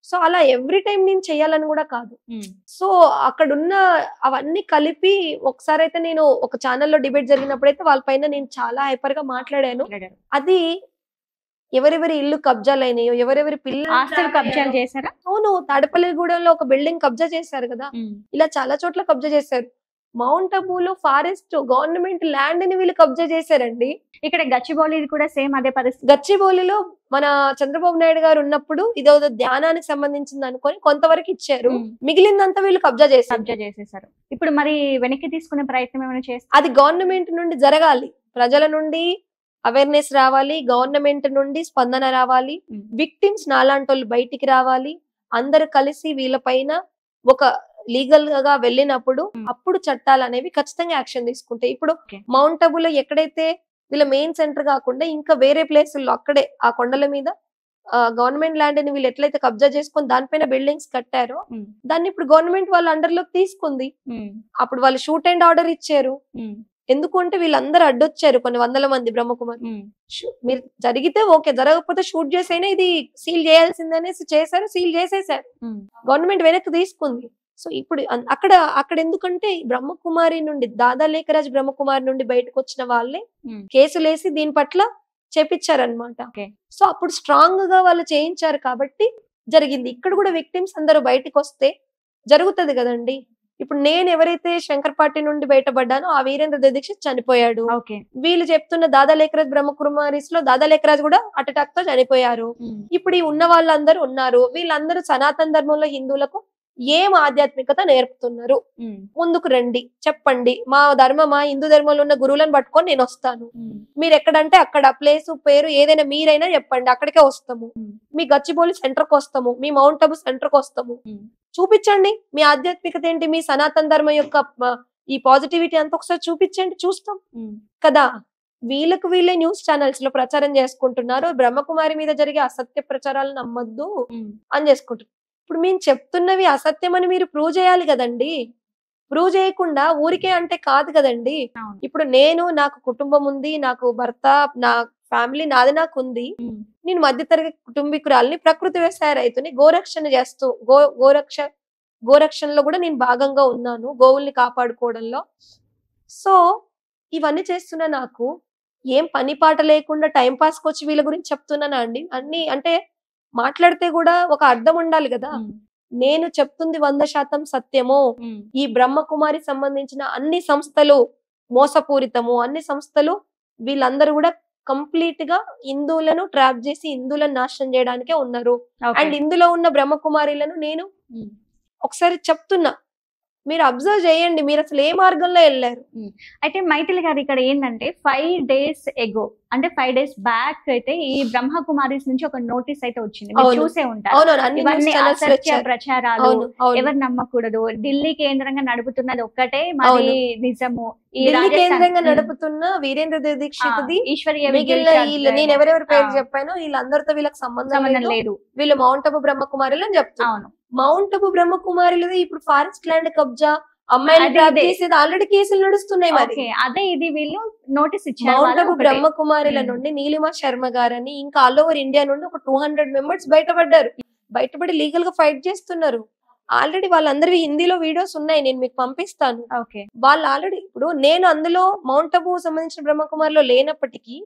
సో అలా ఎవ్రీ టైం నేను చెయ్యాలని కూడా కాదు. సో అక్కడున్న అవన్నీ కలిపి ఒకసారి అయితే నేను ఒక ఛానల్లో డిబేట్ జరిగినప్పుడైతే వాళ్ళ పైన నేను చాలా హైపర్ గా మాట్లాడాను. అది ఎవరెవరి ఇల్లు కబ్జాలు అయినాయో, ఎవరెవరి పిల్లలు కబ్జాలు చేశారా? అవును, తాడపల్లిగూడెంలో ఒక బిల్డింగ్ కబ్జా చేశారు కదా, ఇలా చాలా చోట్ల కబ్జా చేశారు. మౌంట్ అబూలో ఫారెస్ట్ గవర్నమెంట్ ల్యాండ్ ని వీళ్ళు కబ్జా చేశారండి. ఇక్కడ గచ్చిబౌలి కూడా సేమ్ అదే పరిస్థితి. గచ్చిబౌలిలో మన చంద్రబాబు నాయుడు గారు ఉన్నప్పుడు ఇదో ధ్యానానికి సంబంధించింది అనుకొని కొంతవరకు ఇచ్చారు, మిగిలిందంతా వీళ్ళు కబ్జా చేసేసారు. ఇప్పుడు మరి వెనక్కి తీసుకునే ప్రయత్నం ఏమైనా చేస్తారు? అది గవర్నమెంట్ నుండి జరగాలి, ప్రజల నుండి అవేర్నెస్ రావాలి, గవర్నమెంట్ నుండి స్పందన రావాలి, విక్టిమ్స్ నాలాంటి వాళ్ళు బయటికి రావాలి, అందరు కలిసి వీళ్ళపైన ఒక లీగల్ గా వెళ్ళినప్పుడు అప్పుడు చట్టాలు అనేవి ఖచ్చితంగా యాక్షన్ తీసుకుంటాయి. ఇప్పుడు మౌంట్ అబూలో ఎక్కడైతే వీళ్ళ మెయిన్ సెంటర్ కాకుండా ఇంకా వేరే ప్లేసుల్లో అక్కడే ఆ కొండల మీద గవర్నమెంట్ ల్యాండ్ ని వీళ్ళు ఎట్లయితే కబ్జా చేసుకుని దానిపైన బిల్డింగ్స్ కట్టారో దాన్ని ఇప్పుడు గవర్నమెంట్ వాళ్ళ అండర్ లోకి తీసుకుంది. అప్పుడు వాళ్ళు షూట్ అండ్ ఆర్డర్ ఇచ్చారు. ఎందుకంటే వీళ్ళందరూ అడ్డొచ్చారు, కొన్ని వందల మంది బ్రహ్మకుమార్. మీరు జరిగితే ఓకే, జరగకపోతే షూట్ చేసైనా ఇది సీల్ చేయాల్సిందనేసి చేశారు, సీల్ చేసేసారు, గవర్నమెంట్ వెనక్కి తీసుకుంది. సో ఇప్పుడు అక్కడ ఎందుకంటే బ్రహ్మకుమారి నుండి దాదా లేఖరాజ్ బ్రహ్మకుమారి నుండి బయటకు వచ్చిన వాళ్ళే కేసులేసి దీని పట్ల చేపించారనమాట. సో అప్పుడు స్ట్రాంగ్ గా వాళ్ళు చేయించారు కాబట్టి జరిగింది. ఇక్కడ కూడా విక్టిమ్స్ అందరూ బయటకు వస్తే జరుగుతుంది కదండి. ఇప్పుడు నేను ఎవరైతే శంకర్పాటి నుండి బయటపడ్డానో ఆ వీరేంద్ర దీక్షిత్ చనిపోయాడు. వీళ్ళు చెప్తున్న దాదా లేఖరాజ్ బ్రహ్మకుమారిస్ లో దాదా లేఖరాజ్ కూడా హార్ట్ అటాక్ తో చనిపోయారు. ఇప్పుడు ఈ ఉన్న వాళ్ళందరూ ఉన్నారు, వీళ్ళందరూ సనాతన ధర్మంలో హిందువులకు ఏం ఆధ్యాత్మికత నేర్పుతున్నారు, ముందుకు రండి చెప్పండి, మా హిందూ ధర్మంలో ఉన్న గురువులను పట్టుకొని నేను వస్తాను, మీరు ఎక్కడంటే అక్కడ ప్లేస్ పేరు ఏదైనా మీరైనా చెప్పండి, అక్కడికే వస్తాము, మీ గచ్చిబౌలి సెంటర్ కి వస్తాము, మీ మౌంట్ అబూ సెంటర్ కి వస్తాము, చూపించండి మీ ఆధ్యాత్మికత ఏంటి, మీ సనాతన ధర్మం యొక్క ఈ పాజిటివిటీ అంతా ఒకసారి చూపించండి, చూస్తాం కదా. వీళ్ళకు వీళ్ళే న్యూస్ ఛానల్స్ లో ప్రచారం చేసుకుంటున్నారు, బ్రహ్మకుమారి మీద జరిగే అసత్య ప్రచారాలు నమ్మొద్దు అని చేసుకుంటున్నారు. ఇప్పుడు మేము చెప్తున్నవి అసత్యం అని మీరు ప్రూవ్ చేయాలి కదండి. ప్రూవ్ చేయకుండా ఊరికే అంటే కాదు కదండి. ఇప్పుడు నాకు కుటుంబం ఉంది, నాకు భర్త, నా ఫ్యామిలీ నాది నాకు ఉంది, నేను మధ్యతరగతి కుటుంబీకురాలని, ప్రకృతి వ్యవసాయ రైతుని, గోరక్షణ చేస్తూ గోరక్షణలో కూడా నేను భాగంగా ఉన్నాను, గోవుల్ని కాపాడుకోవడంలో. సో ఇవన్నీ చేస్తున్నా, నాకు ఏం పని పాట లేకుండా టైం పాస్ వచ్చి వీళ్ళ గురించి చెప్తున్నానా అండి? అన్ని అంటే మాట్లాడితే కూడా ఒక అర్థం ఉండాలి కదా. నేను చెప్తుంది 100% సత్యము. ఈ బ్రహ్మకుమారి సంబంధించిన అన్ని సంస్థలు మోసపూరితము, అన్ని సంస్థలు వీళ్ళందరూ కూడా కంప్లీట్ గా హిందువులను ట్రాప్ చేసి హిందువులను నాశనం చేయడానికే ఉన్నారు. అండ్ ఇందులో ఉన్న బ్రహ్మకుమారిలను నేను ఒకసారి చెప్తున్నా, మీరు అబ్జర్వ్ చేయండి, మీరు అసలు ఏ మార్గంలో వెళ్ళారు. అయితే మైథిలి గారు ఇక్కడ ఏంటంటే 5 days ఎగో, అంటే 5 days బ్యాక్ అయితే ఈ బ్రహ్మకుమారీస్ నుంచి ఒక నోటీస్ అయితే వచ్చింది, మీరు చూసే ఉంటారు. ఇవన్నీ అసత్య ప్రచారాలు, ఎవరు నమ్మకూడదు, ఢిల్లీ కేంద్రంగా నడుపుతున్నది ఒక్కటే మరి నిజము, ఢిల్లీ కేంద్రంగా నడుపుతున్న వీరేంద్ర దీక్షిత్ ఈశ్వరీయ నేను ఎవరెవరి పేరు చెప్పానో వీళ్ళందరితో వీళ్ళకి సంబంధం లేదు, వీళ్ళు మౌంట్ అబూ బ్రహ్మకుమారులు అని చెప్తాను. మౌంట్ అబూ బ్రహ్మకుమారులు ఇప్పుడు ఫారెస్ట్ ల్యాండ్ కబ్జా, అమ్మాయిలు ఆల్రెడీ కేసులు నడుస్తున్నాయి. మరి అదే ఇది వీళ్ళు నోటీస్ ఇచ్చారు. మౌంట్ అబూ బ్రహ్మకుమారుల నుండి నీలిమా శర్మ గారని ఇంకా ఆల్ ఓవర్ ఇండియా నుండి ఒక 200 members బయటపడి లీగల్ గా ఫైట్ చేస్తున్నారు. ఆల్రెడీ వాళ్ళందరివి హిందీలో వీడియోస్ ఉన్నాయి, నేను మీకు పంపిస్తాను. వాళ్ళు ఆల్రెడీ ఇప్పుడు నేను అందులో మౌంట్ అబూ సంబంధించిన బ్రహ్మకుమారిలో లేనప్పటికీ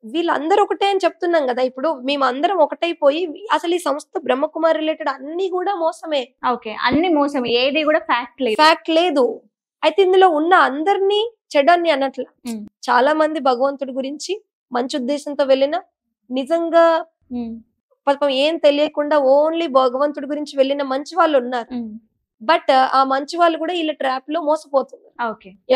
వీళ్ళందరూ ఒకటే అని చెప్తున్నాం కదా. ఇప్పుడు మేమందరం ఒకటైపోయి అసలు ఈ సంస్థ బ్రహ్మకుమారి రిలేటెడ్ అన్ని కూడా మోసమే. అన్ని మోసమే, ఏది కూడా ఫ్యాక్ట్ లేదు. అయితే ఇందులో ఉన్న అందరినీ చెడని అన్నట్ల చాలా మంది భగవంతుడి గురించి మంచి ఉద్దేశంతో వెళ్ళిన, నిజంగా పాపం ఏం తెలియకుండా ఓన్లీ భగవంతుడి గురించి వెళ్ళిన మంచి వాళ్ళు ఉన్నారు. బట్ ఆ మంచి వాళ్ళు కూడా వీళ్ళ ట్రాప్ లో మోసపోతున్నారు.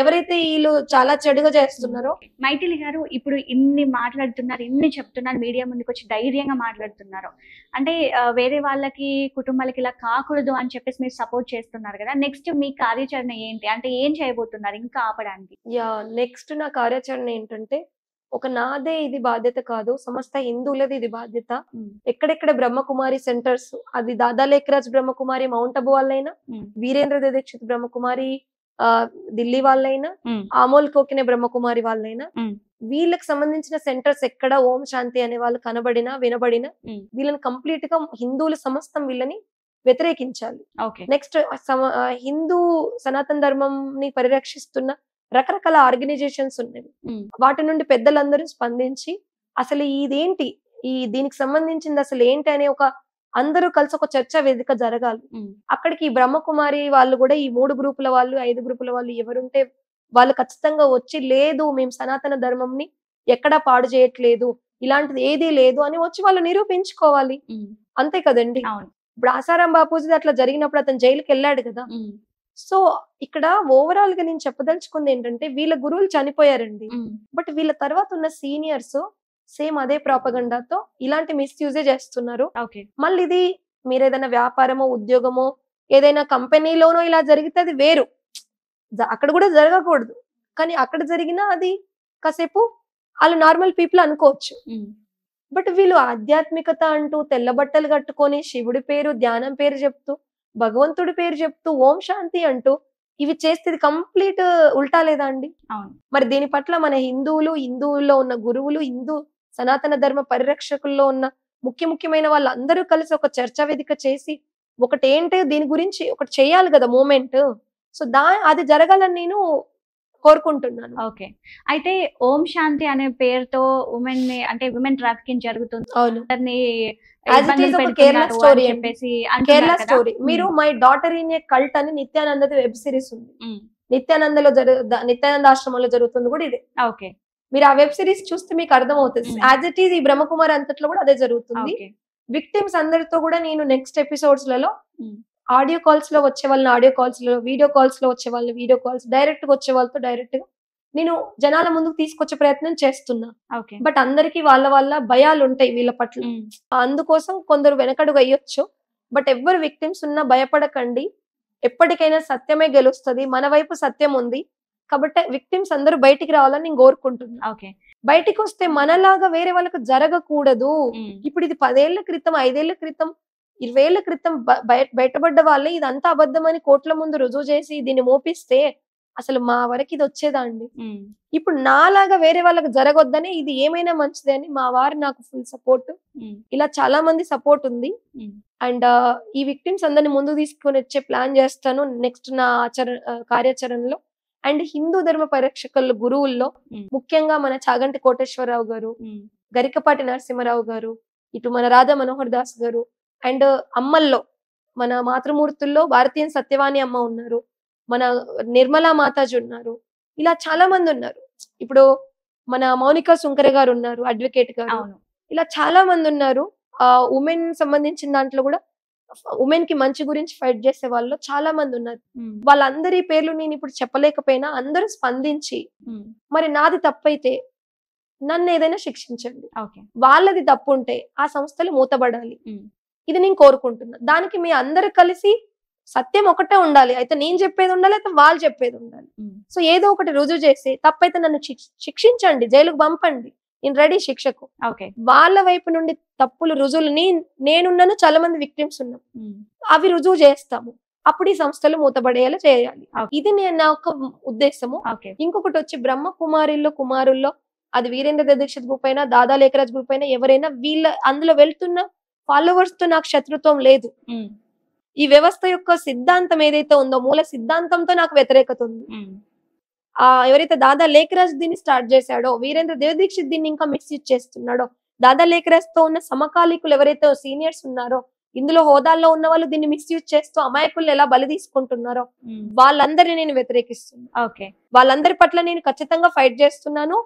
ఎవరైతే వీళ్ళు చాలా చెడుగా చేస్తున్నారో. మైథిలి గారు ఇప్పుడు ఇన్ని మాట్లాడుతున్నారు, ఇన్ని చెప్తున్నారు, మీడియా ముందుకు వచ్చి ధైర్యంగా మాట్లాడుతున్నారు అంటే వేరే వాళ్ళకి కుటుంబాలకి ఇలా కాకూడదు అని చెప్పేసి మీరు సపోర్ట్ చేస్తున్నారు కదా. నెక్స్ట్ మీ కార్యాచరణ ఏంటి, అంటే ఏం చేయబోతున్నారు ఇంకా ఆపడానికి? నెక్స్ట్ నా కార్యాచరణ ఏంటంటే, ఒక నాదే ఇది బాధ్యత కాదు, సమస్త హిందువులది ఇది బాధ్యత. ఎక్కడెక్కడ బ్రహ్మకుమారి సెంటర్స్, అది దాదా లేఖరాజ్ బ్రహ్మకుమారి మౌంట్ అబూ వాళ్ళైనా, వీరేంద్ర దీక్షిత్ బ్రహ్మకుమారి ఢిల్లీ వాళ్ళైనా, ఆమోల్ కోకినే బ్రహ్మకుమారి వాళ్ళైనా, వీళ్ళకి సంబంధించిన సెంటర్స్ ఎక్కడ ఓం శాంతి అనే వాళ్ళు కనబడినా వినబడినా వీళ్ళని కంప్లీట్ గా హిందువుల సమస్తం వీళ్ళని వ్యతిరేకించాలి. నెక్స్ట్ హిందూ సనాతన ధర్మం ని పరిరక్షిస్తున్న రకరకాల ఆర్గనైజేషన్స్ ఉన్నాయి, వాటి నుండి పెద్దలందరూ స్పందించి అసలు ఇదేంటి, దీనికి సంబంధించింది అసలు ఏంటి అనే ఒక అందరూ కలిసి ఒక చర్చా వేదిక జరగాలి. అక్కడికి ఈ బ్రహ్మకుమారి వాళ్ళు కూడా ఈ 3 గ్రూపుల వాళ్ళు 5 గ్రూపుల వాళ్ళు ఎవరుంటే వాళ్ళు ఖచ్చితంగా వచ్చి లేదు మేము సనాతన ధర్మంని ఎక్కడా పాడు చేయట్లేదు, ఇలాంటిది ఏదీ లేదు అని వచ్చి వాళ్ళు నిరూపించుకోవాలి. అంతే కదండి. అవును. ఇప్పుడు ఆసారాం బాపూజీ అట్లా జరిగినప్పుడు అతను జైలుకి వెళ్ళాడు కదా. సో ఇక్కడ ఓవరాల్ గా నేను చెప్పదలుచుకుంది ఏంటంటే వీళ్ళ గురువులు చనిపోయారండి. బట్ వీళ్ళ తర్వాత ఉన్న సీనియర్స్ సేమ్ అదే ప్రాపగండాతో ఇలాంటి మిస్యూజే చేస్తున్నారు. మళ్ళీ ఇది మీరు ఏదైనా వ్యాపారమో ఉద్యోగమో ఏదైనా కంపెనీలోనో ఇలా జరిగితే అది వేరు, అక్కడ కూడా జరగకూడదు. కానీ అక్కడ జరిగినా అది కాసేపు వాళ్ళు నార్మల్ పీపుల్ అనుకోవచ్చు. బట్ వీళ్ళు ఆధ్యాత్మికత అంటూ తెల్ల బట్టలు కట్టుకొని శివుడి పేరు ధ్యానం పేరు చెప్తూ భగవంతుడి పేరు చెప్తూ ఓం శాంతి అంటూ ఇవి చేస్తే కంప్లీట్ ఉల్టా లేదా అండి? మరి దీని పట్ల మన హిందువుల్లో ఉన్న గురువులు, హిందూ సనాతన ధర్మ పరిరక్షకుల్లో ఉన్న ముఖ్యమైన వాళ్ళందరూ కలిసి ఒక చర్చా వేదిక చేసి ఒకటి ఏంటో దీని గురించి ఒకటి చేయాలి కదా మూమెంట్. సో అది జరగాలని నేను కోరుకుంటున్నాను. ఓకే. అయితే ఓం శాంతి అనే పేరుతో ఉమెన్ ని అంటే విమెన్ ట్రాఫికింగ్ జరుగుతుంది. అవును. కేరళ స్టోరీ చెప్పేసి కేరళ స్టోరీ. మీరు my daughter in a cult అని నిత్యానంద వెబ్ సిరీస్ ఉంది. నిత్యానంద ఆశ్రమంలో జరుగుతుంది కూడా ఇదే. ఓకే. మీరు ఆ వెబ్ సిరీస్ చూస్తే మీకు అర్థం అవుతుంది. యాజ్ ఇట్ ఈస్ ఈ బ్రహ్మకుమారి అంతట్లో కూడా అదే జరుగుతుంది. విక్టిమ్స్ అందరితో కూడా నేను నెక్స్ట్ ఎపిసోడ్స్ లలో ఆడియో కాల్స్ లో వచ్చే వాళ్ళని ఆడియో కాల్స్ లో, వీడియో కాల్స్ లో వచ్చే వాళ్ళని వీడియో కాల్స్, డైరెక్ట్ గా వచ్చే వాళ్ళతో డైరెక్ట్ గా నేను జనాల ముందుకు తీసుకొచ్చే ప్రయత్నం చేస్తున్నా. బట్ అందరికి వాళ్ళ భయాలు ఉంటాయి వీళ్ళ పట్ల. అందుకోసం కొందరు వెనకడుగు అయ్యొచ్చు. బట్ ఎవ్వరు విక్టిమ్స్ ఉన్నా భయపడకండి, ఎప్పటికైనా సత్యమే గెలుస్తుంది. మన వైపు సత్యం ఉంది కాబట్టి విక్టిమ్స్ అందరూ బయటికి రావాలని నేను కోరుకుంటున్నా. బయటికి వస్తే మనలాగా వేరే వాళ్ళకి జరగకూడదు. ఇప్పుడు ఇది 10 ఏళ్ల క్రితం, 5 ఏళ్ల క్రితం, 20 ఏళ్ల క్రితం బయటపడ్డ వాళ్ళే ఇదంతా అబద్ధం అని కోర్టుల ముందు రుజువు చేసి దీన్ని మోపిస్తే అసలు మా వరకు ఇది వచ్చేదా అండి? ఇప్పుడు నాలాగా వేరే వాళ్ళకి జరగొద్దని ఇది ఏమైనా మంచిదే అని మా వారు నాకు ఫుల్ సపోర్ట్. ఇలా చాలా మంది సపోర్ట్ ఉంది. అండ్ ఈ విక్టిమ్స్ అందరిని ముందు తీసుకొని వచ్చే ప్లాన్ చేస్తాను నెక్స్ట్ నా కార్యాచరణలో. అండ్ హిందూ ధర్మ పరిరక్షకుల గురువుల్లో ముఖ్యంగా మన చాగంటి కోటేశ్వరరావు గారు, గరికపాటి నరసింహారావు గారు, ఇటు మన రాధా మనోహర్ దాస్ గారు, అండ్ అమ్మల్లో మన మాతృమూర్తుల్లో భారతీయ సత్యవాణి అమ్మ ఉన్నారు, మన నిర్మలా మాతాజీ ఉన్నారు, ఇలా చాలా మంది ఉన్నారు. ఇప్పుడు మన మౌనికా సుంకర గారు ఉన్నారు, అడ్వకేట్ గారు, ఇలా చాలా మంది ఉన్నారు. ఉమెన్ సంబంధించిన దాంట్లో కూడా ఉమెన్ కి మంచి గురించి ఫైట్ చేసే వాళ్ళు చాలా మంది ఉన్నారు. వాళ్ళందరి పేర్లు నేను ఇప్పుడు చెప్పలేకపోయినా అందరూ స్పందించి మరి నాది తప్పైతే నన్ను ఏదైనా శిక్షించండి, వాళ్ళది తప్పు ఉంటే ఆ సంస్థలు మూతబడాలి, ఇది నేను కోరుకుంటున్నా. దానికి మీ అందరు కలిసి సత్యం ఒకటే ఉండాలి. అయితే నేను చెప్పేది ఉండాలి, అయితే వాళ్ళు చెప్పేది ఉండాలి. సో ఏదో ఒకటి రుజువు చేసి తప్పైతే నన్ను శిక్షించండి, జైలుకు పంపండి, నేను రెడీ శిక్షకు. వాళ్ళ వైపు నుండి తప్పులు రుజువులు నేనున్నాను, చాలా మంది విక్టిమ్స్ ఉన్నాం, అవి రుజువు చేస్తాము. అప్పుడు ఈ సంస్థలు మూతబడేలా చేయాలి. ఇది నా ఒక ఉద్దేశము. ఇంకొకటి వచ్చి కుమారుల్లో అది వీరేంద్ర దీక్షిత్ గ్రూప్ అయినా దాదా లేఖరాజ్ గ్రూప్ అయినా ఎవరైనా వీళ్ళ అందులో వెళ్తున్న ఫాలోవర్స్ తో నాకు శత్రుత్వం లేదు. ఈ వ్యవస్థ యొక్క సిద్ధాంతం ఏదైతే ఉందో మూల సిద్ధాంతంతో నాకు వ్యతిరేకత ఉంది. ఎవరైతే దాదా లేఖరాజ్ దీన్ని స్టార్ట్ చేశాడో, వీరేంద్ర దీక్షిత్ దీన్ని ఇంకా మిస్యూజ్ చేస్తున్నాడో, దాదా లేఖరాజ్ తో ఉన్న సమకాలీకులు ఎవరైతే సీనియర్స్ ఉన్నారో, ఇందులో హోదాల్లో ఉన్న వాళ్ళు దీన్ని మిస్యూజ్ చేస్తూ అమాయకులు ఎలా బలి తీసుకుంటున్నారో వాళ్ళందరినీ నేను వ్యతిరేకిస్తున్నా. వాళ్ళందరి పట్ల నేను ఖచ్చితంగా ఫైట్ చేస్తున్నాను.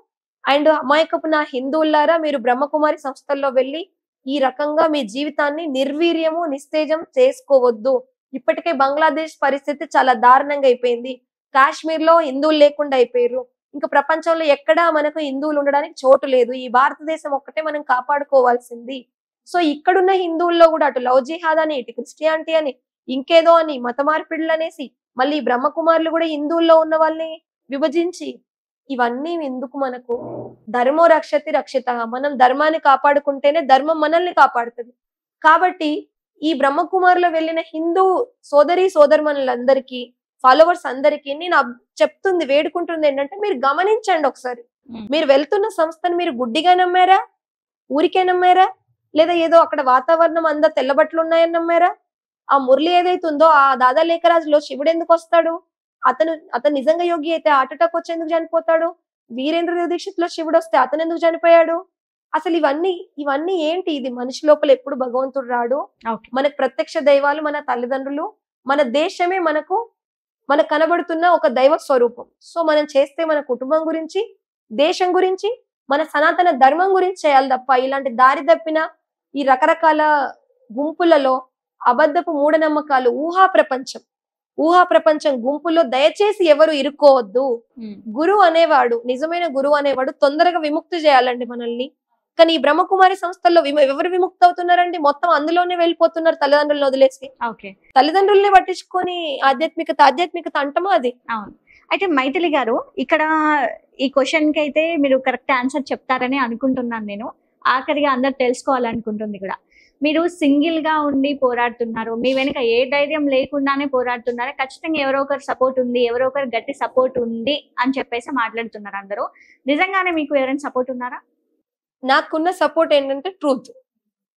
అండ్ అమాయకపు నా హిందువులారా, మీరు బ్రహ్మకుమారి సంస్థల్లో వెళ్ళి ఈ రకంగా మీ జీవితాన్ని నిర్వీర్యము నిస్తేజం చేసుకోవద్దు. ఇప్పటికే బంగ్లాదేశ్ పరిస్థితి చాలా దారుణంగా అయిపోయింది. కాశ్మీర్ లో హిందువులు లేకుండా అయిపోయారు. ఇంకా ప్రపంచంలో ఎక్కడా మనకు హిందువులు ఉండడానికి చోటు లేదు. ఈ భారతదేశం ఒక్కటే మనం కాపాడుకోవాల్సింది. సో ఇక్కడున్న హిందువుల్లో కూడా అటు లవ్ జిహాద్ అని, ఇటు క్రిస్టియానిటీ అని, ఇంకేదో అని మత మార్పిడులు అనేసి మళ్ళీ బ్రహ్మకుమారులు కూడా హిందువుల్లో ఉన్న వాళ్ళని విభజించి ఇవన్నీ ఎందుకు? మనకు ధర్మో రక్షతి రక్షిత, మనం ధర్మాన్ని కాపాడుకుంటేనే ధర్మం మనల్ని కాపాడుతుంది. కాబట్టి ఈ బ్రహ్మకుమారిలో వెళ్ళిన హిందూ సోదరులందరికీ, ఫాలోవర్స్ అందరికీ నేను చెప్తుంది, వేడుకుంటుంది ఏంటంటే మీరు గమనించండి ఒకసారి. మీరు వెళ్తున్న సంస్థను మీరు గుడ్డిగా నమ్మారా, ఊరికే నమ్మారా, లేదా ఏదో అక్కడ వాతావరణం అంతా తెల్లబట్లు ఉన్నాయని నమ్మారా? ఆ మురళి ఏదైతే ఉందో ఆ దాదా లేఖరాజులో శివుడు ఎందుకు వస్తాడు? అతను నిజంగా యోగి అయితే హార్ట్ అటాక్ వచ్చి ఎందుకు చనిపోతాడు? వీరేంద్ర దీక్షిత్ లో శివుడు వస్తే అతను ఎందుకు చనిపోయాడు? అసలు ఇవన్నీ ఏంటి? ఇది మనిషి లోపల ఎప్పుడు భగవంతుడు రాడు. ఓకే. మనకు ప్రత్యక్ష దైవాలు మన తల్లిదండ్రులు, మన దేశమే మనకు కనబడుతున్న ఒక దైవ స్వరూపం. సో మనం చేస్తే మన కుటుంబం గురించి, దేశం గురించి, మన సనాతన ధర్మం గురించి చేయాలి తప్ప ఇలాంటి దారి తప్పిన ఈ రకరకాల గుంపులలో అబద్ధపు మూఢనమ్మకాలు, ఊహా ప్రపంచం గుంపులో దయచేసి ఎవరు ఇరుక్కోవద్దు. గురువు అనేవాడు, నిజమైన గురువు అనేవాడు తొందరగా విముక్తి చేయాలండి మనల్ని. కానీ ఈ బ్రహ్మకుమారి సంస్థల్లో ఎవరు విముక్తి అవుతున్నారండి? మొత్తం అందులోనే వెళ్ళిపోతున్నారు తల్లిదండ్రులను వదిలేసి. తల్లిదండ్రుల్ని పట్టించుకొని ఆధ్యాత్మికత అంటమా అది? అవును. అయితే మైథిలి గారు, ఇక్కడ ఈ క్వశ్చన్ కి అయితే మీరు కరెక్ట్ ఆన్సర్ చెప్తారని అనుకుంటున్నాను నేను. ఆఖరిగా అందరు తెలుసుకోవాలనుకుంటుంది కూడా. మీరు సింగిల్ గా ఉండి పోరాడుతున్నారు, మీ వెనుక ఏ ధైర్యం లేకుండానే పోరాడుతున్నారు, ఖచ్చితంగా ఎవరో ఒకరు సపోర్ట్ ఉంది, ఎవరో ఒకరు గట్టి సపోర్ట్ ఉంది అని చెప్పేసి మాట్లాడుతున్నారు అందరూ. నిజంగానే మీకు ఎవరైనా సపోర్ట్ ఉన్నారా? నాకున్న సపోర్ట్ ఏంటంటే ట్రూత్,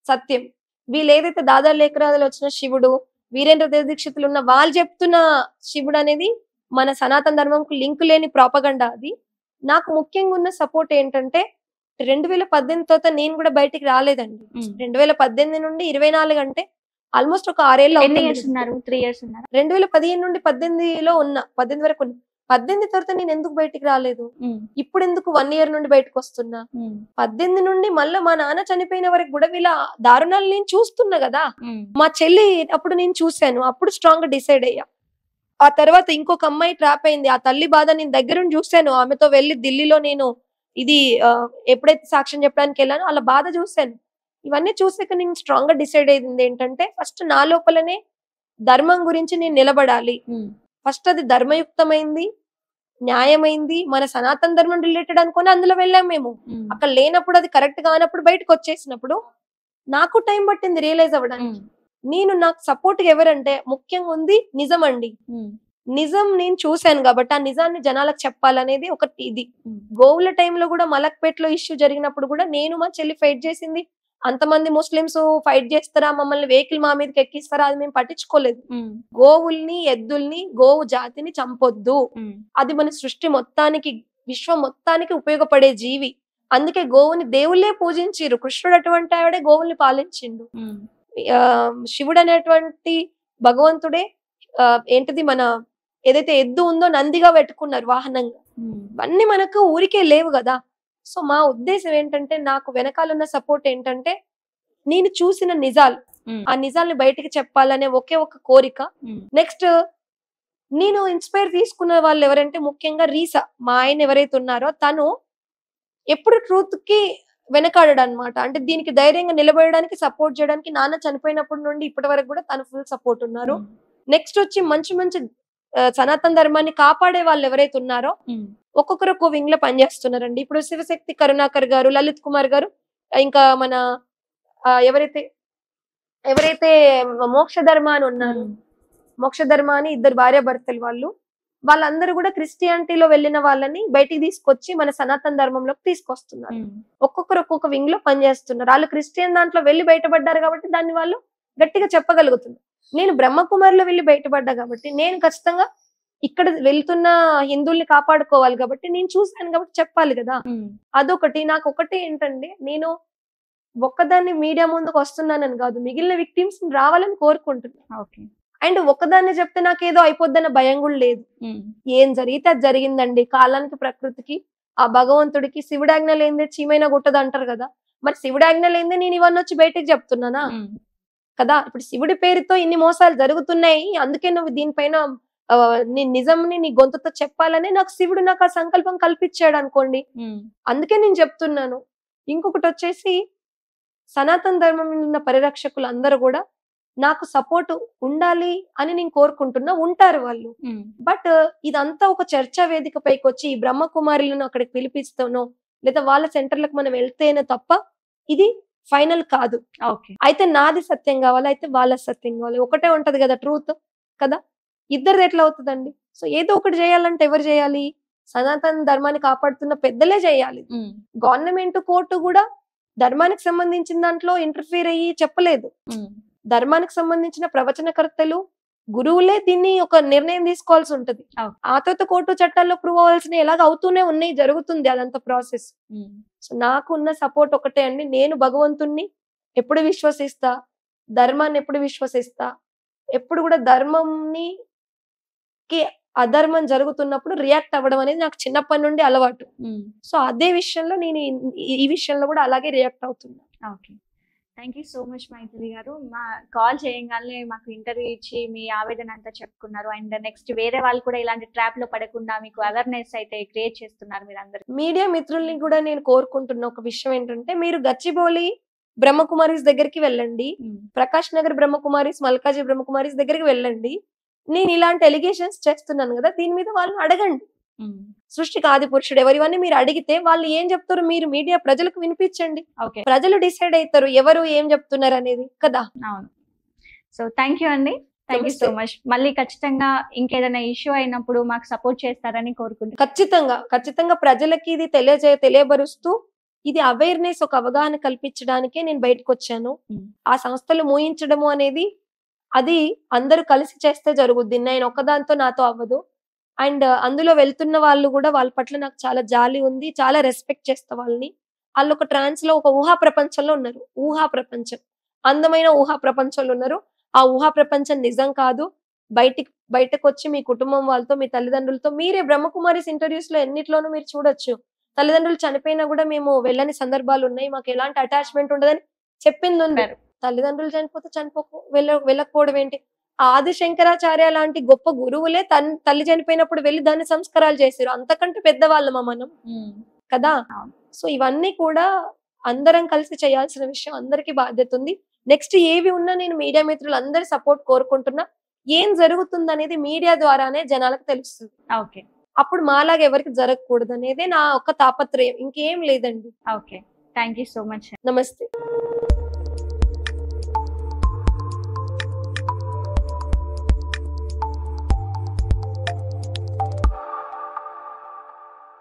సత్యం. వీళ్ళు ఏదైతే దాదా లేఖరాజులు వచ్చిన శివుడు, వీరేంద్ర దీక్షితులు ఉన్న వాళ్ళు చెప్తున్న శివుడు అనేది మన సనాతన ధర్మంకు లింక్ లేని ప్రాపగండా అది. నాకు ముఖ్యంగా ఉన్న సపోర్ట్ ఏంటంటే 2018 తర్వాత నేను కూడా బయటికి రాలేదండి. 2018 నుండి 24 అంటే ఆల్మోస్ట్ ఒక 6 ఏళ్ళు అవుతుంది. 3 years ఉన్నారు. 2015 నుండి 18లో ఉన్నా, 18 వరకు ఉన్నా. 18 తర్వాత నేను ఎందుకు బయటికి రాలేదు? ఇప్పుడు ఎందుకు 1 year నుండి బయటకు వస్తున్నా? 18 నుండి మళ్ళీ మా నాన్న చనిపోయిన వరకు కూడా వీళ్ళ దారుణాలు నేను చూస్తున్నా కదా. మా చెల్లి అప్పుడు నేను చూశాను, అప్పుడు స్ట్రాంగ్ గా డిసైడ్ అయ్యా. ఆ తర్వాత ఇంకొక అమ్మాయి ట్రాప్ అయింది, ఆ తల్లి బాధ నేను దగ్గరుండి చూశాను. ఆమెతో వెళ్ళి ఢిల్లీలో నేను ఇది ఎప్పుడైతే సాక్ష్యం చెప్పడానికి వెళ్ళానో అలా బాధ చూశాను. ఇవన్నీ చూసాక నేను స్ట్రాంగ్ గా డిసైడ్ అయింది ఏంటంటే ఫస్ట్ నా లోపలనే ధర్మం గురించి నేను నిలబడాలి. ఫస్ట్ అది ధర్మయుక్తమైంది, న్యాయమైంది, మన సనాతన ధర్మం రిలేటెడ్ అనుకుని అందులో వెళ్ళాం మేము. అక్కడ లేనప్పుడు, అది కరెక్ట్ కానప్పుడు బయటకు వచ్చేసినప్పుడు నాకు టైం పట్టింది రియలైజ్ అవ్వడానికి. నాకు సపోర్ట్ ఎవరంటే ముఖ్యంగా ఉంది నిజం అండి. నిజం నేను చూశాను కాబట్టి ఆ నిజాన్ని జనాలకు చెప్పాలనేది ఒకటి. ఇది గోవుల టైంలో కూడా మలక్పేటలో ఇష్యూ జరిగినప్పుడు కూడా నేను మా చెల్లి ఫైట్ చేసింది. అంతమంది ముస్లిమ్స్ ఫైట్ చేస్తారా, మమ్మల్ని వెహికల్ మా మీదకి ఎక్కిస్తారా, అది మేము పట్టించుకోలేదు. గోవుల్ని, ఎద్దుల్ని, గోవు జాతిని చంపొద్దు. అది మన సృష్టి మొత్తానికి, విశ్వం మొత్తానికి ఉపయోగపడే జీవి. అందుకే గోవుని దేవుళ్ళే పూజించిరు. కృష్ణుడు అటువంటి ఆవిడే గోవుల్ని పాలించిండు. శివుడు అనేటువంటి భగవంతుడే ఏంటిది మన ఏదైతే ఎద్దు ఉందో నందిగా పెట్టుకున్నారు వాహనంగా. ఇవన్నీ మనకు ఊరికే లేవు కదా. సో మా ఉద్దేశం ఏంటంటే, నాకు వెనకాలన్న సపోర్ట్ ఏంటంటే నేను చూసిన నిజాలు, ఆ నిజాల్ని బయటికి చెప్పాలనే ఒకే ఒక కోరిక. నెక్స్ట్ నేను ఇన్స్పైర్ తీసుకున్న వాళ్ళు ఎవరంటే ముఖ్యంగా రీసా, మా ఆయన ఎవరైతే ఉన్నారో తను ఎప్పుడు ట్రూత్ కి వెనకాడాడు అనమాట. అంటే దీనికి ధైర్యంగా నిలబడడానికి, సపోర్ట్ చేయడానికి నాన్న చనిపోయినప్పటి నుండి ఇప్పటి వరకు కూడా తను ఫుల్ సపోర్ట్ ఉన్నారు. నెక్స్ట్ వచ్చి మంచి మంచి సనాతన ధర్మాన్ని కాపాడే వాళ్ళు ఎవరైతే ఉన్నారో ఒక్కొక్కరు ఒక్కో వింగ్ లో పనిచేస్తున్నారండి. ఇప్పుడు శివశక్తి కరుణాకర్ గారు, లలిత్ కుమార్ గారు, ఇంకా మన ఎవరైతే మోక్ష ధర్మ అని ఉన్నారు, మోక్ష ధర్మ అని 2 భార్యాభర్తలు వాళ్ళందరూ కూడా క్రిస్టియానిటీలో వెళ్ళిన వాళ్ళని బయటికి తీసుకొచ్చి మన సనాతన ధర్మంలోకి తీసుకొస్తున్నారు. ఒక్కొక్కరు ఒక్కొక్క వింగ్ లో పనిచేస్తున్నారు. వాళ్ళు క్రిస్టియన్ దాంట్లో వెళ్ళి బయటపడ్డారు కాబట్టి దాన్ని వాళ్ళు గట్టిగా చెప్పగలుగుతున్నారు. నేను బ్రహ్మకుమారిలో వెళ్ళి బయటపడ్డా కాబట్టి నేను ఖచ్చితంగా ఇక్కడ వెళ్తున్న హిందువుల్ని కాపాడుకోవాలి కాబట్టి నేను చూశాను కాబట్టి చెప్పాలి కదా. అదొకటి. నాకు ఒకటి ఏంటంటే, నేను ఒక్కదాన్ని మీడియా ముందుకు వస్తున్నానని కాదు, మిగిలిన విక్టిమ్స్ రావాలని కోరుకుంటున్నాను. అండ్ ఒక్కదాన్ని చెప్తే నాకేదో అయిపోద్దన్న భయం కూడా లేదు. ఏం జరిగితే అది జరిగిందండి. కాలానికి, ప్రకృతికి, ఆ భగవంతుడికి శివుడాజ్ఞ లేనిదే చీమైనా గుట్టదు అంటారు కదా. మరి శివుడాజ్ఞ లేనిదే నేను ఇవన్నీ వచ్చి బయటకు చెప్తున్నానా కదా. ఇప్పుడు శివుడి పేరుతో ఇన్ని మోసాలు జరుగుతున్నాయి, అందుకే నువ్వు దీనిపైన నీ నిజంని నీ గొంతుతో చెప్పాలని నాకు శివుడు నాకు ఆ సంకల్పం కల్పించాడు అనుకోండి. అందుకే నేను చెప్తున్నాను. ఇంకొకటి వచ్చేసి సనాతన ధర్మం ఉన్న పరిరక్షకులు అందరూ కూడా నాకు సపోర్ట్ ఉండాలి అని నేను కోరుకుంటున్నా. ఉంటారు వాళ్ళు. బట్ ఇదంతా ఒక చర్చా వేదిక పైకి వచ్చి ఈ బ్రహ్మకుమారులను అక్కడికి పిలిపిస్తానో లేదా వాళ్ళ సెంటర్లకు మనం వెళ్తేనే తప్ప ఇది ఫైనల్ కాదు. అయితే నాది సత్యం కావాలి, అయితే వాళ్ళ సత్యం కావాలి. ఒకటే ఉంటది కదా ట్రూత్ కదా. ఇద్దరిది ఎట్లా అవుతుందండి? సో ఏదో ఒకటి చేయాలంటే ఎవరు చేయాలి? సనాతన ధర్మాన్ని కాపాడుతున్న పెద్దలే చేయాలి. గవర్నమెంట్, కోర్టు కూడా ధర్మానికి సంబంధించిన దాంట్లో ఇంటర్ఫీర్ అయ్యి చెప్పలేదు. ధర్మానికి సంబంధించిన ప్రవచనకర్తలు, గురువులే దీన్ని ఒక నిర్ణయం తీసుకోవాల్సి ఉంటది. Okay. ఆ తర్వాత కోర్టు చట్టాల్లో ప్రూవ్ అవ్వాల్సిన ఎలాగ అవుతూనే ఉన్నాయి, జరుగుతుంది అదంతా ప్రాసెస్. సో నాకున్న సపోర్ట్ ఒకటే అండి, నేను భగవంతుణ్ణి ఎప్పుడు విశ్వసిస్తా, ధర్మాన్ని ఎప్పుడు విశ్వసిస్తా, ఎప్పుడు కూడా ధర్మంని కి అధర్మం జరుగుతున్నప్పుడు రియాక్ట్ అవ్వడం అనేది నాకు చిన్నప్పటి నుండి అలవాటు. సో అదే విషయంలో నేను ఈ విషయంలో కూడా అలాగే రియాక్ట్ అవుతున్నా. Okay, thank you so much Maithili garu. మా కాల్ చేయగానే మాకు ఇంటర్వ్యూ ఇచ్చి మీ ఆవేదన అంతా చెప్పుకున్నారు. అండ్ నెక్స్ట్ వేరే వాళ్ళు కూడా ఇలాంటి ట్రాప్ లో పడకుండా మీకు అవేర్నెస్ అయితే క్రియేట్ చేస్తున్నారు మీరు అందరు. మీడియా మిత్రుల్ని కూడా నేను కోరుకుంటున్న ఒక విషయం ఏంటంటే, మీరు గచ్చిబౌలి బ్రహ్మకుమారీస్ దగ్గరికి వెళ్ళండి, ప్రకాష్ నగర్ బ్రహ్మకుమారీస్, మల్కాజీ బ్రహ్మకుమారీస్ దగ్గరికి వెళ్ళండి. నేను ఇలాంటి ఎలిగేషన్స్ చేస్తున్నాను కదా, దీని మీద వాళ్ళని అడగండి. సృష్టికి ఆది పురుషుడు ఎవరివన్నీ మీరు అడిగితే వాళ్ళు ఏం చెప్తారు, మీరు మీడియా ప్రజలకు వినిపించండి. ఓకే, ప్రజలు డిసైడ్ అవుతారు ఎవరు ఏం చెప్తున్నారు అనేది కదా. అవును. సో థ్యాంక్ యూ అండి, థ్యాంక్ యూ సో మచ్. మళ్ళీ ఖచ్చితంగా ఇంకేదైనా ఇష్యూ అయినప్పుడు మాకు సపోర్ట్ చేస్తారని కోరుకుంటున్నాను. ఖచ్చితంగా ప్రజలకి ఇది తెలియబరుస్తూ, ఇది అవేర్నెస్, ఒక అవగాహన కల్పించడానికే నేను బయటకు వచ్చాను. ఆ సంస్థలు మూయించడము అనేది అది అందరూ కలిసి చేస్తే జరుగుద్ది, నేను ఒక్కదాంతో నాతో అవ్వదు. అండ్ అందులో వెళ్తున్న వాళ్ళు కూడా వాళ్ళ పట్ల నాకు చాలా జాలి ఉంది, చాలా రెస్పెక్ట్ చేస్తా వాళ్ళని. వాళ్ళు ఒక ట్రాన్స్ లో, ఒక ఊహా ప్రపంచంలో ఉన్నారు. ఊహా ప్రపంచం, అందమైన ఊహా ప్రపంచంలో ఉన్నారు. ఆ ఊహా ప్రపంచం నిజం కాదు. బయటకు వచ్చి మీ కుటుంబం వాళ్ళతో, మీ తల్లిదండ్రులతో, మీరే బ్రహ్మకుమారిస్ ఇంటర్వ్యూస్ లో ఎన్నిట్లోనూ మీరు చూడొచ్చు, తల్లిదండ్రులు చనిపోయినా కూడా మేము వెళ్ళని సందర్భాలు ఉన్నాయి, మాకు ఎలాంటి అటాచ్మెంట్ ఉండదని చెప్పింది ఉంది. తల్లిదండ్రులు వెళ్ళకపోవడం ఏంటి? ఆది శంకరాచార్య లాంటి గొప్ప గురువులే తల్లి చనిపోయినప్పుడు వెళ్ళి దాన్ని సంస్కారాలు చేశారు. అంతకంటే పెద్దవాళ్ళమా మనం కదా. సో ఇవన్నీ కూడా అందరం కలిసి చేయాల్సిన విషయం, అందరికీ బాధ్యత ఉంది. నెక్స్ట్ ఏవి ఉన్నా నేను మీడియా మిత్రులు అందరి సపోర్ట్ కోరుకుంటున్నా. ఏం జరుగుతుంది అనేది మీడియా ద్వారానే జనాలకు తెలుస్తుంది. ఓకే, అప్పుడు మాలాగా ఎవరికి జరగకూడదు అనేదే నా ఒక్క తాపత్రయం, ఇంకేం లేదండి. Okay, thank you so much. నమస్తే.